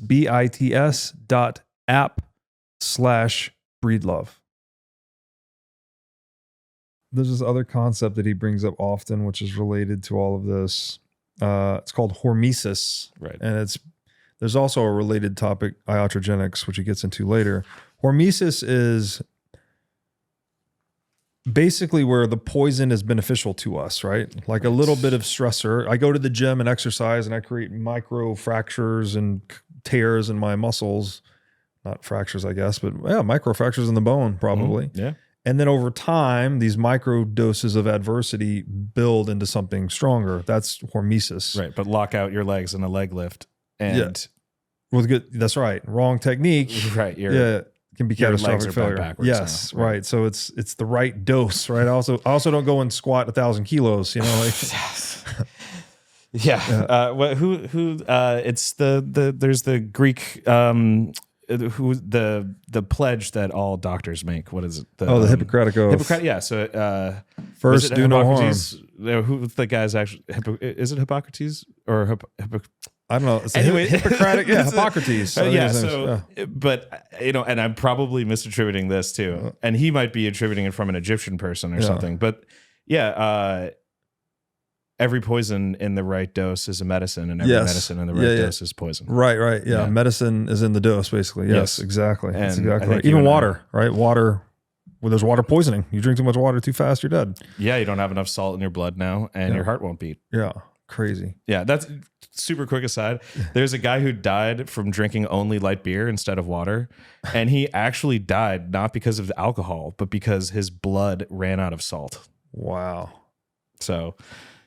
Speaker 2: BITS.app/breedlove. There's this other concept that he brings up often, which is related to all of this. It's called hormesis.
Speaker 1: Right.
Speaker 2: And there's also a related topic, iatrogenics, which he gets into later. Hormesis is basically where the poison is beneficial to us, right? Like a little bit of stressor. I go to the gym and exercise and I create micro fractures and tears in my muscles. Not fractures, I guess, but yeah, micro fractures in the bone, probably.
Speaker 1: Mm-hmm. Yeah.
Speaker 2: And then over time, these micro doses of adversity build into something stronger. That's hormesis.
Speaker 1: Right. But lock out your legs in a leg lift. And
Speaker 2: with good, that's right. Wrong technique.
Speaker 1: Right.
Speaker 2: It can be catastrophic failure.
Speaker 1: Backwards
Speaker 2: yes.
Speaker 1: now.
Speaker 2: Right. So it's the right dose, right? I also don't go and squat 1,000 kilos, like.
Speaker 1: Yeah. It's there's the Greek, the pledge that all doctors make. What is it?
Speaker 2: The Hippocratic Oath.
Speaker 1: Yeah. So
Speaker 2: first, do no harm.
Speaker 1: Who the guy's actually? Is it Hippocrates or
Speaker 2: I don't know. It's
Speaker 1: Anyway,
Speaker 2: Hippocratic, Hippocrates.
Speaker 1: But and I'm probably misattributing this too, and he might be attributing it from an Egyptian person or something. But every poison in the right dose is a medicine, and every medicine in the right dose is poison.
Speaker 2: Right. Yeah. Medicine is in the dose, basically. Yes. Exactly.
Speaker 1: And
Speaker 2: that's exactly right. Even water, right? Water. Well, there's water poisoning. You drink too much water too fast, you're dead.
Speaker 1: Yeah, you don't have enough salt in your blood now, and your heart won't beat.
Speaker 2: Yeah. Crazy.
Speaker 1: Yeah, that's super quick aside. There's a guy who died from drinking only light beer instead of water. And he actually died not because of the alcohol, but because his blood ran out of salt.
Speaker 2: Wow.
Speaker 1: So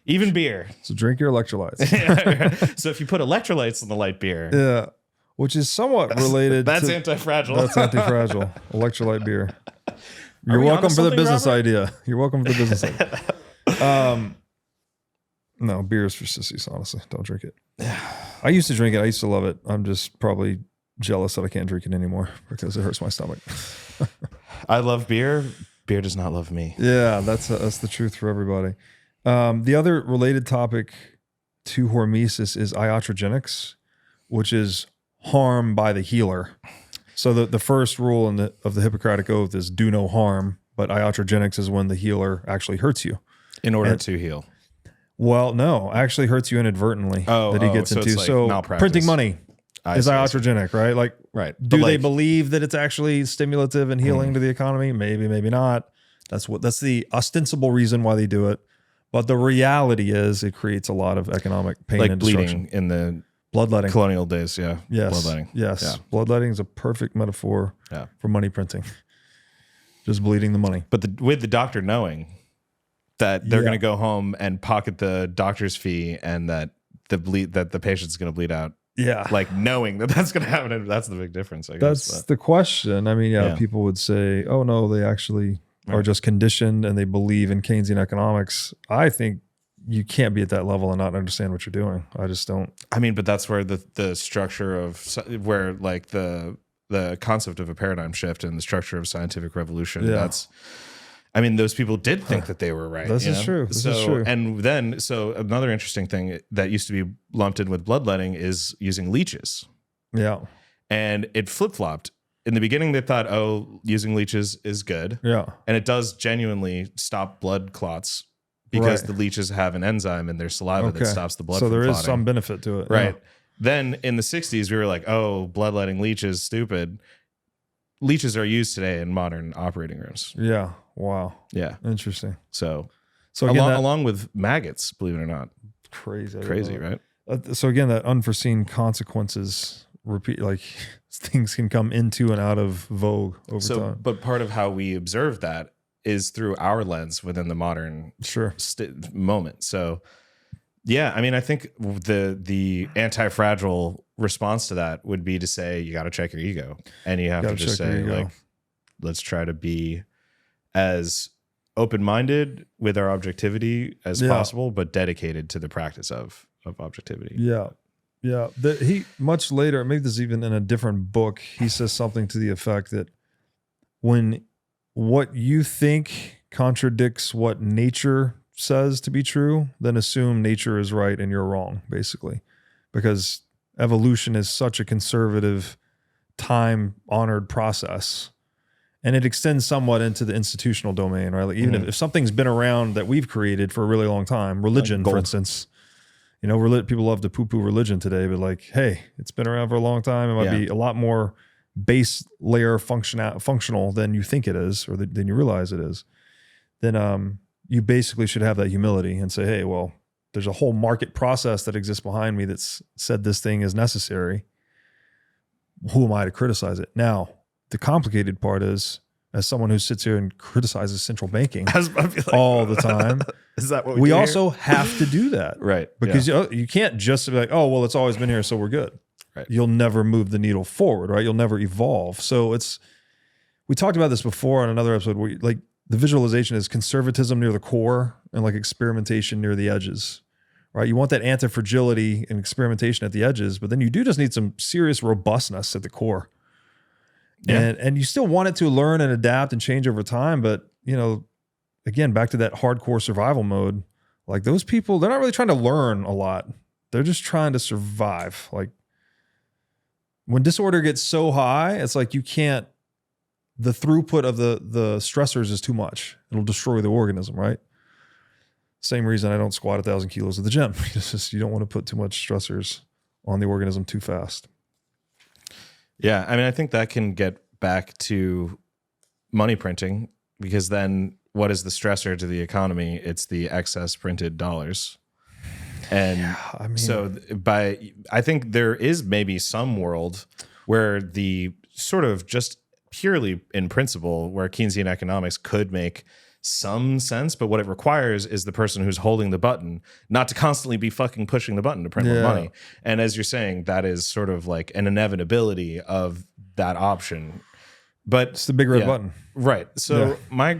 Speaker 1: even beer.
Speaker 2: So drink your electrolytes.
Speaker 1: So if you put electrolytes in the light beer.
Speaker 2: Yeah. Which is somewhat related
Speaker 1: That's anti-fragile.
Speaker 2: That's anti-fragile. Electrolyte beer. You're welcome for the business idea. You're welcome for the business idea. No, beer is for sissies, honestly. Don't drink it. I used to drink it. I used to love it. I'm just probably jealous that I can't drink it anymore because it hurts my stomach.
Speaker 1: I love beer. Beer does not love me.
Speaker 2: Yeah, that's the truth for everybody. The other related topic to hormesis is iatrogenics, which is harm by the healer. So the first rule of the Hippocratic Oath is do no harm, but iatrogenics is when the healer actually hurts you.
Speaker 1: In order to heal.
Speaker 2: Well, no, actually hurts you inadvertently that he gets into.
Speaker 1: So
Speaker 2: printing money is iatrogenic, right? Like,
Speaker 1: right.
Speaker 2: Do they believe that it's actually stimulative and healing to the economy? Maybe, maybe not. That's the ostensible reason why they do it. But the reality is it creates a lot of economic pain and destruction.
Speaker 1: Bleeding in the
Speaker 2: bloodletting
Speaker 1: colonial days. Yeah.
Speaker 2: Yes.
Speaker 1: Bloodletting.
Speaker 2: Yes.
Speaker 1: Yeah.
Speaker 2: Bloodletting is a perfect metaphor for money printing. Just bleeding the money.
Speaker 1: But with the doctor knowing that they're going to go home and pocket the doctor's fee and that the patient's going to bleed out.
Speaker 2: Yeah.
Speaker 1: Like knowing that that's going to happen. That's the big difference, I guess.
Speaker 2: That's the question. I mean, people would say, oh no, they actually are just conditioned and they believe in Keynesian economics. I think you can't be at that level and not understand what you're doing. I just don't.
Speaker 1: I mean, but that's where the structure of where like the concept of a paradigm shift and the structure of scientific revolution, I mean, those people did think that they were right.
Speaker 2: This is true. This is true.
Speaker 1: And then, another interesting thing that used to be lumped in with bloodletting is using leeches.
Speaker 2: Yeah.
Speaker 1: And it flip-flopped. In the beginning, they thought, using leeches is good.
Speaker 2: Yeah.
Speaker 1: And it does genuinely stop blood clots because the leeches have an enzyme in their saliva that stops the blood from clotting.
Speaker 2: So there is some benefit to it.
Speaker 1: Right. Yeah. Then in the 60s, we were like, bloodletting leeches, stupid. Leeches are used today in modern operating rooms.
Speaker 2: Yeah. Wow.
Speaker 1: Yeah.
Speaker 2: Interesting.
Speaker 1: So
Speaker 2: again,
Speaker 1: along with maggots, believe it or not.
Speaker 2: Crazy,
Speaker 1: right?
Speaker 2: So again, that unforeseen consequences repeat, like things can come into and out of vogue over time.
Speaker 1: But part of how we observe that is through our lens within the modern moment. So yeah, I mean, I think the anti-fragile response to that would be to say, you got to check your ego, and you have to just say, like, let's try to be as open-minded with our objectivity as possible, but dedicated to the practice of objectivity.
Speaker 2: Yeah. Yeah. He much later, maybe this is even in a different book, he says something to the effect that when what you think contradicts what nature says to be true, then assume nature is right and you're wrong, basically. Because evolution is such a conservative, time-honored process. And it extends somewhat into the institutional domain, right? Like even if something's been around that we've created for a really long time, religion, for instance, people love to poo-poo religion today, but like, hey, it's been around for a long time. It might be a lot more base layer functional than you think it is, or than you realize it is. Then you basically should have that humility and say, hey, well, there's a whole market process that exists behind me that's said this thing is necessary. Who am I to criticize it? Now, the complicated part is, as someone who sits here and criticizes central banking all the time,
Speaker 1: is that what
Speaker 2: we also have to do that,
Speaker 1: right?
Speaker 2: Because you can't just be like, oh, well, it's always been here, so we're good.
Speaker 1: Right.
Speaker 2: You'll never move the needle forward, right? You'll never evolve. So we talked about this before on another episode where like the visualization is conservatism near the core and like experimentation near the edges, right? You want that anti-fragility and experimentation at the edges, but then you do just need some serious robustness at the core. Yeah. And you still want it to learn and adapt and change over time. But, again, back to that hardcore survival mode, like those people, they're not really trying to learn a lot. They're just trying to survive. Like when disorder gets so high, it's like you can't, the throughput of the stressors is too much. It'll destroy the organism, right? Same reason I don't squat 1,000 kilos at the gym. It's just, you don't want to put too much stressors on the organism too fast.
Speaker 1: Yeah. I mean, I think that can get back to money printing, because then what is the stressor to the economy? It's the excess printed dollars. And
Speaker 2: Yeah, I mean,
Speaker 1: so I think there is maybe some world where the sort of just purely in principle where Keynesian economics could make some sense, but what it requires is the person who's holding the button not to constantly be fucking pushing the button to print more money. And as you're saying, that is sort of like an inevitability of that option. But
Speaker 2: it's the big red button.
Speaker 1: Right. So my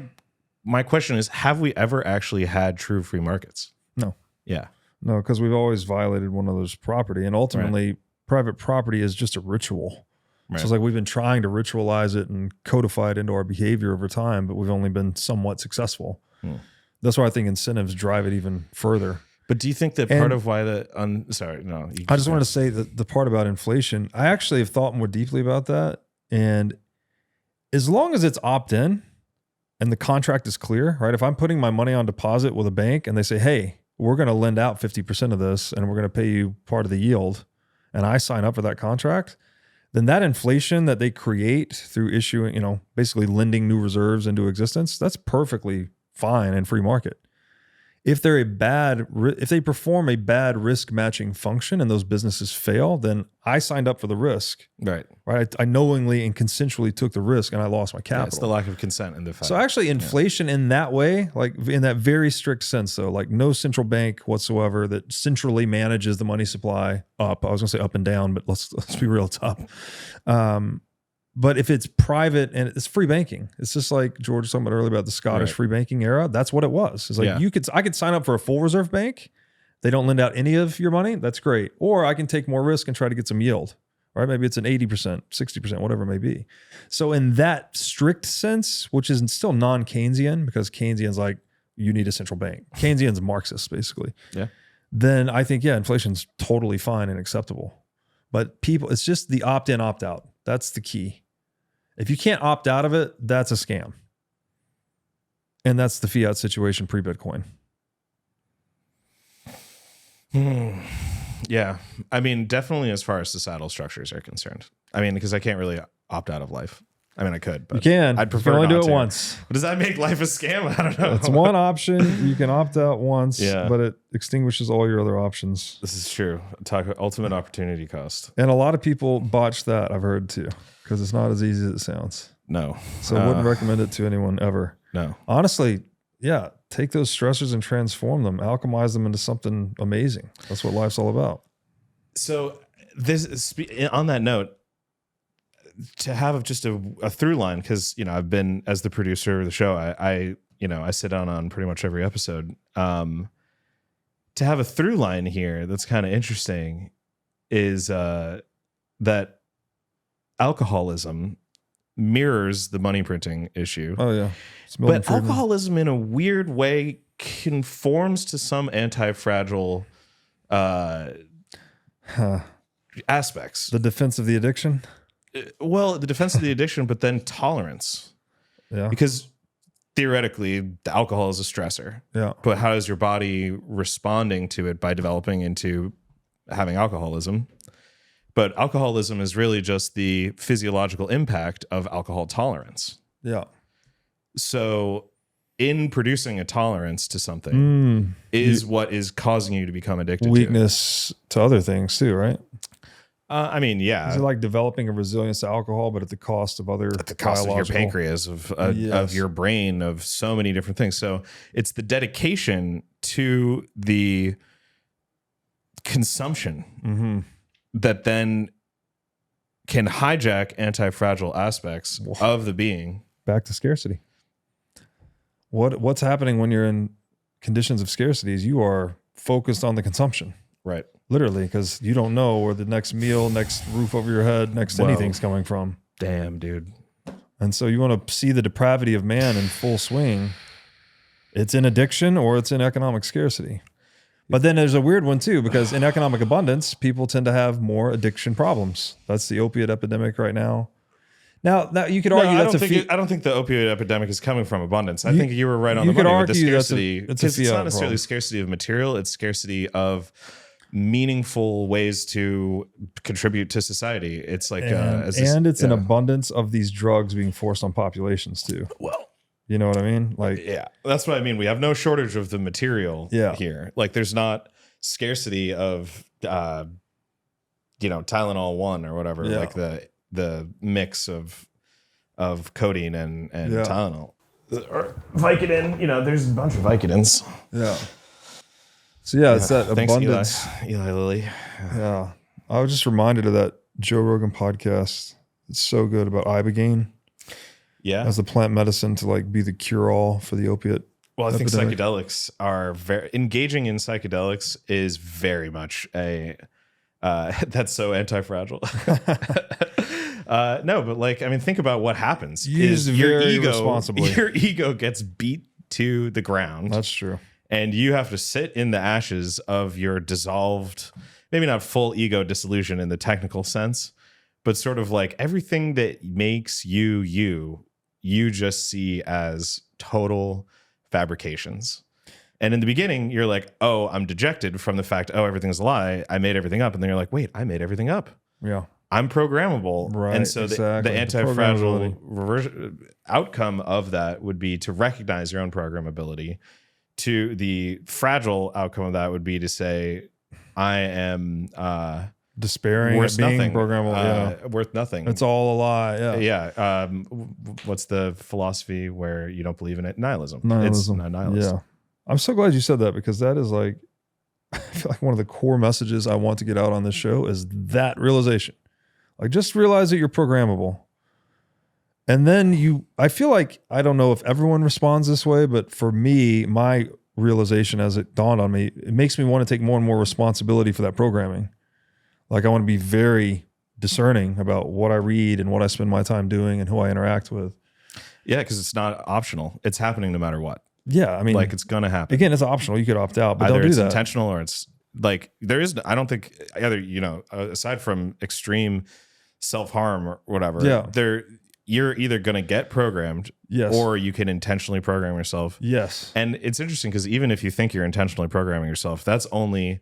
Speaker 1: question is, have we ever actually had true free markets?
Speaker 2: No.
Speaker 1: Yeah.
Speaker 2: No, because we've always violated one another's property. And ultimately, private property is just a ritual.
Speaker 1: Right.
Speaker 2: So it's like we've been trying to ritualize it and codify it into our behavior over time, but we've only been somewhat successful. That's why I think incentives drive it even further.
Speaker 1: But do you think that part of why I just
Speaker 2: wanted to say that the part about inflation, I actually have thought more deeply about that. And as long as it's opt-in and the contract is clear, right? If I'm putting my money on deposit with a bank and they say, hey, we're going to lend out 50% of this and we're going to pay you part of the yield, and I sign up for that contract, then that inflation that they create through issuing, basically lending new reserves into existence, that's perfectly fine in free market. If if they perform a bad risk matching function and those businesses fail, then I signed up for the risk.
Speaker 1: Right.
Speaker 2: I knowingly and consensually took the risk and I lost my capital.
Speaker 1: It's the lack of consent in the fact.
Speaker 2: So actually inflation in that way, like in that very strict sense though, like no central bank whatsoever that centrally manages the money supply up. I was gonna say up and down, but let's be real, it's up. But if it's private and it's free banking, it's just like George was talking about earlier about the Scottish free banking era. That's what it was. It's like I could sign up for a full reserve bank. They don't lend out any of your money. That's great. Or I can take more risk and try to get some yield. Right? Maybe it's an 80%, 60%, whatever it may be. So in that strict sense, which is still non-Keynesian, because Keynesian's like, you need a central bank. Keynesian's Marxist, basically.
Speaker 1: Yeah.
Speaker 2: Then I think, inflation's totally fine and acceptable. But it's just the opt-in, opt-out. That's the key. If you can't opt out of it, that's a scam. And that's the fiat situation pre-Bitcoin.
Speaker 1: Yeah. I mean, definitely as far as societal structures are concerned. I mean, because I can't really opt out of life. I mean, I could, but
Speaker 2: you can.
Speaker 1: I'd prefer
Speaker 2: you can only
Speaker 1: not
Speaker 2: do it
Speaker 1: to.
Speaker 2: once.
Speaker 1: But does that make life a scam? I don't know.
Speaker 2: It's one option. You can opt out once,
Speaker 1: Yeah.
Speaker 2: but it extinguishes all your other options.
Speaker 1: This is true. Talk ultimate opportunity cost.
Speaker 2: And a lot of people botch that, I've heard too, because it's not as easy as it sounds.
Speaker 1: No.
Speaker 2: So I wouldn't recommend it to anyone ever.
Speaker 1: No.
Speaker 2: Honestly, take those stressors and transform them, alchemize them into something amazing. That's what life's all about.
Speaker 1: So on that note, to have just a through line, because I've been, as the producer of the show, I sit down on pretty much every episode. To have a through line here that's kind of interesting is that alcoholism mirrors the money printing issue.
Speaker 2: Oh yeah,
Speaker 1: but alcoholism in a weird way conforms to some anti-fragile aspects.
Speaker 2: The defense of the addiction.
Speaker 1: Well, the defense of the addiction, but then tolerance.
Speaker 2: Yeah.
Speaker 1: Because theoretically, the alcohol is a stressor.
Speaker 2: Yeah.
Speaker 1: But how is your body responding to it by developing into having alcoholism? But alcoholism is really just the physiological impact of alcohol tolerance.
Speaker 2: Yeah.
Speaker 1: So in producing a tolerance to something is what is causing you to become addicted
Speaker 2: weakness to other things too, right?
Speaker 1: I mean, yeah.
Speaker 2: Is it like developing a resilience to alcohol, but at the cost of other
Speaker 1: at the cost of your pancreas, of your brain, of so many different things. So it's the dedication to the consumption that then can hijack anti-fragile aspects of the being.
Speaker 2: Back to scarcity. What's happening when you're in conditions of scarcity is you are focused on the consumption.
Speaker 1: Right.
Speaker 2: Literally, because you don't know where the next meal, next roof over your head, next anything's coming from.
Speaker 1: Damn, dude.
Speaker 2: And so you want to see the depravity of man in full swing. It's in addiction or it's in economic scarcity. But then there's a weird one too, because in economic abundance, people tend to have more addiction problems. That's the opiate epidemic right now. Now you could argue
Speaker 1: I
Speaker 2: that's
Speaker 1: I don't think the opioid epidemic is coming from abundance. I think you were right on the
Speaker 2: could
Speaker 1: money with the
Speaker 2: argue that's
Speaker 1: scarcity.
Speaker 2: it's a
Speaker 1: Because it's not
Speaker 2: fiat
Speaker 1: necessarily
Speaker 2: problem.
Speaker 1: scarcity of material; it's scarcity of meaningful ways to contribute to society. It's like
Speaker 2: and it's an abundance of these drugs being forced on populations too.
Speaker 1: Well,
Speaker 2: You know what I mean? Like,
Speaker 1: yeah, that's what I mean. We have no shortage of the material here. Like, there's not scarcity of Tylenol 1 or whatever.
Speaker 2: Yeah.
Speaker 1: Like the mix of codeine and Tylenol. Or Vicodin, there's a bunch of Vicodins.
Speaker 2: yeah. So yeah, it's that
Speaker 1: Thanks,
Speaker 2: abundance.
Speaker 1: Eli Lilly.
Speaker 2: Yeah. I was just reminded of that Joe Rogan podcast. It's so good about ibogaine
Speaker 1: Yeah.
Speaker 2: as the plant medicine to like be the cure all for the opiate.
Speaker 1: Well, I think
Speaker 2: epidemic.
Speaker 1: psychedelics are engaging in psychedelics is very much a that's so anti-fragile. No, but like, I mean, think about what happens.
Speaker 2: Use
Speaker 1: Your
Speaker 2: very responsibly.
Speaker 1: Your ego gets beat to the ground.
Speaker 2: That's true.
Speaker 1: And you have to sit in the ashes of your dissolved, maybe not full ego dissolution in the technical sense, but sort of like everything that makes you just see as total fabrications. And in the beginning, you're like, oh, I'm dejected from the fact, oh, everything's a lie. I made everything up. And then you're like, wait, I made everything up.
Speaker 2: Yeah.
Speaker 1: I'm programmable.
Speaker 2: Right,
Speaker 1: And so
Speaker 2: exactly.
Speaker 1: the
Speaker 2: The
Speaker 1: anti-fragile outcome of that would be to recognize your own programmability. To the fragile outcome of that would be to say, I am
Speaker 2: Despairing
Speaker 1: worth
Speaker 2: at being
Speaker 1: nothing.
Speaker 2: programmable.
Speaker 1: Worth nothing.
Speaker 2: It's all a lie. Yeah.
Speaker 1: Yeah. What's the philosophy where you don't believe in it? Nihilism.
Speaker 2: Nihilism.
Speaker 1: It's nihilist.
Speaker 2: Yeah. I'm so glad you said that, because that is like, I feel like one of the core messages I want to get out on this show is that realization. Like, just realize that you're programmable. And then I feel like, I don't know if everyone responds this way, but for me, my realization as it dawned on me, it makes me want to take more and more responsibility for that programming. Like, I want to be very discerning about what I read and what I spend my time doing and who I interact with.
Speaker 1: Yeah, because it's not optional. It's happening no matter what.
Speaker 2: Yeah, I mean,
Speaker 1: Like, it's gonna happen.
Speaker 2: again, it's optional. You could opt out, but
Speaker 1: Either
Speaker 2: don't do
Speaker 1: it's
Speaker 2: that.
Speaker 1: intentional or it's like there is. I don't think either. Aside from extreme self-harm or whatever, you're either gonna get programmed,
Speaker 2: Yes.
Speaker 1: or you can intentionally program yourself.
Speaker 2: Yes.
Speaker 1: And it's interesting because even if you think you're intentionally programming yourself, that's only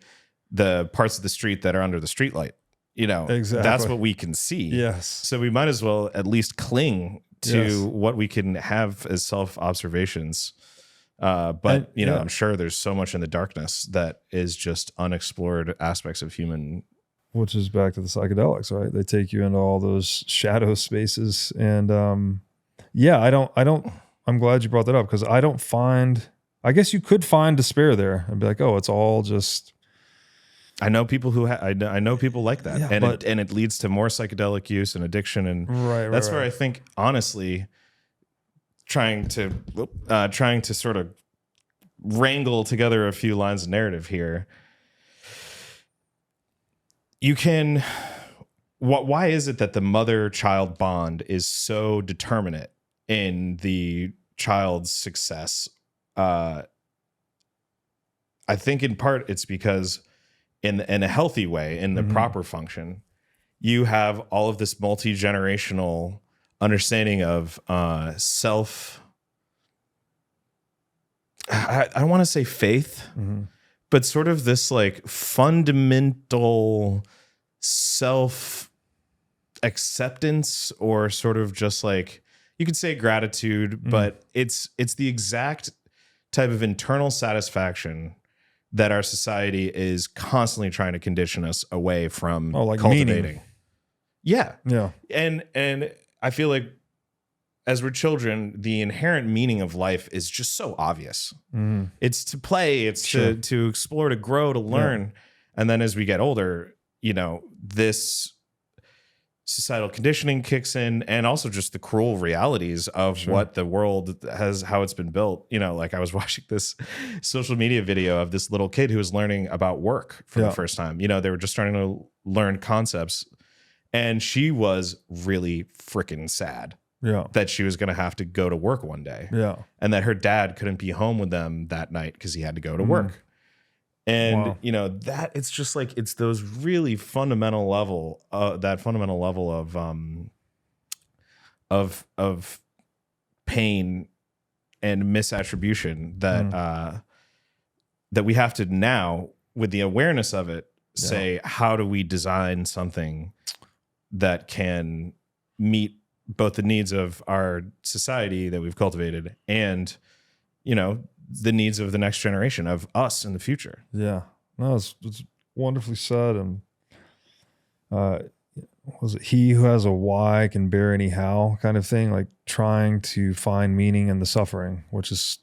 Speaker 1: the parts of the street that are under the street light.
Speaker 2: Exactly.
Speaker 1: That's what we can see.
Speaker 2: Yes.
Speaker 1: So we might as well at least cling to
Speaker 2: Yes.
Speaker 1: what we can have as self-observations. But
Speaker 2: And,
Speaker 1: I'm sure there's so much in the darkness that is just unexplored aspects of human.
Speaker 2: Which is back to the psychedelics, right? They take you into all those shadow spaces. And I'm glad you brought that up, because I guess you could find despair there and be like, oh, it's all just.
Speaker 1: I know people who I know people like that,
Speaker 2: Yeah,
Speaker 1: and it leads to more psychedelic use and addiction, and that's where I think, honestly, trying to sort of wrangle together a few lines of narrative here. You can. Why is it that the mother-child bond is so determinate in the child's success? I think in part it's because in a healthy way, in the proper function, you have all of this multi-generational understanding of self. I want to say faith, but sort of this like fundamental self acceptance, or sort of just like, you could say gratitude, but it's the exact type of internal satisfaction that our society is constantly trying to condition us away from cultivating.
Speaker 2: Meaning.
Speaker 1: Yeah.
Speaker 2: Yeah.
Speaker 1: And I feel like as we're children, the inherent meaning of life is just so obvious. It's to play, it's to explore, to grow, to learn. Yeah. And then as we get older, this societal conditioning kicks in, and also just the cruel realities of what the world has, how it's been built. Like, I was watching this social media video of this little kid who was learning about work for the first time. They were just starting to learn concepts, and she was really freaking sad that she was going to have to go to work one day. Yeah. And that her dad couldn't be home with them that night because he had to go to work. And
Speaker 2: Wow.
Speaker 1: you know that it's just like it's those really fundamental level, that fundamental level of pain and misattribution that that we have to now, with the awareness of it, say, how do we design something that can meet both the needs of our society that we've cultivated and, you know, the needs of the next generation of us in the future.
Speaker 2: Yeah, no, it's wonderfully said. And was it he who has a why can bear any how kind of thing, like trying to find meaning in the suffering, which is,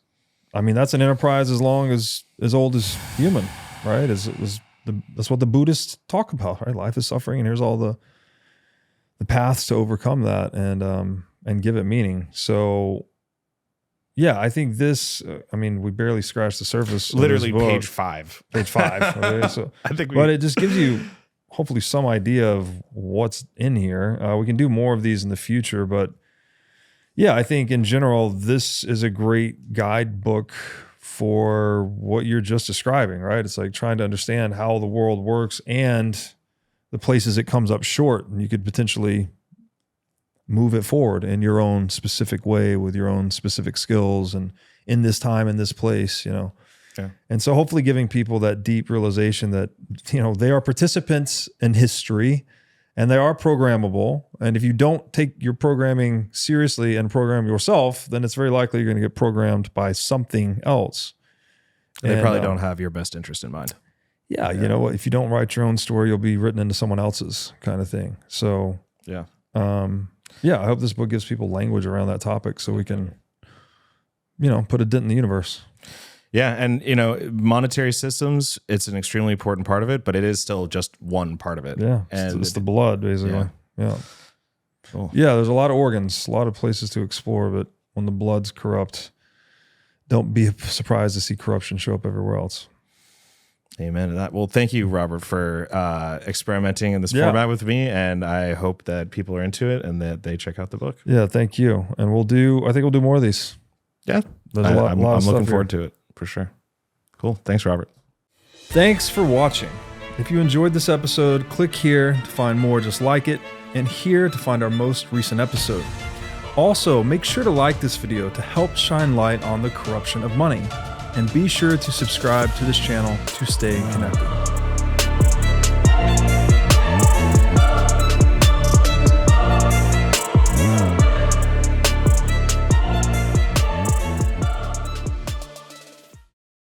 Speaker 2: I mean, that's an enterprise as long as old as human, right? That's what the Buddhists talk about, right? Life is suffering, and here's all the paths to overcome that and give it meaning. So yeah, I think this, I mean, we barely scratched the surface.
Speaker 1: Literally page 5.
Speaker 2: Page 5. Okay, so,
Speaker 1: I think
Speaker 2: but it just gives you hopefully some idea of what's in here. We can do more of these in the future, but yeah, I think in general, this is a great guidebook for what you're just describing, right? It's like trying to understand how the world works and the places it comes up short, and you could potentially move it forward in your own specific way with your own specific skills and in this time, in this place, you know?
Speaker 1: Yeah.
Speaker 2: And so hopefully giving people that deep realization that, you know, they are participants in history and they are programmable. And if you don't take your programming seriously and program yourself, then it's very likely you're going to get programmed by something else.
Speaker 1: And they probably don't have your best interest in mind.
Speaker 2: Yeah, you know, if you don't write your own story, you'll be written into someone else's kind of thing. So
Speaker 1: yeah.
Speaker 2: Yeah, I hope this book gives people language around that topic so we can, you know, put a dent in the universe.
Speaker 1: Yeah, and you know, monetary systems, it's an extremely important part of it, but it is still just one part of it.
Speaker 2: Yeah,
Speaker 1: and
Speaker 2: it's the blood, basically. Yeah.
Speaker 1: Cool.
Speaker 2: Yeah, there's a lot of organs, a lot of places to explore, but when the blood's corrupt, don't be surprised to see corruption show up everywhere else.
Speaker 1: Amen to that. Well, thank you, Robert, for experimenting in this format with me, and I hope that people are into it and that they check out the book.
Speaker 2: Yeah, thank you. And I think we'll do more of these.
Speaker 1: Yeah,
Speaker 2: there's a lot.
Speaker 1: I'm looking forward to it for sure. Cool. Thanks, Robert.
Speaker 3: Thanks for watching. If you enjoyed this episode, click here to find more just like it, and here to find our most recent episode. Also, make sure to like this video to help shine light on the corruption of money. And be sure to subscribe to this channel to stay connected.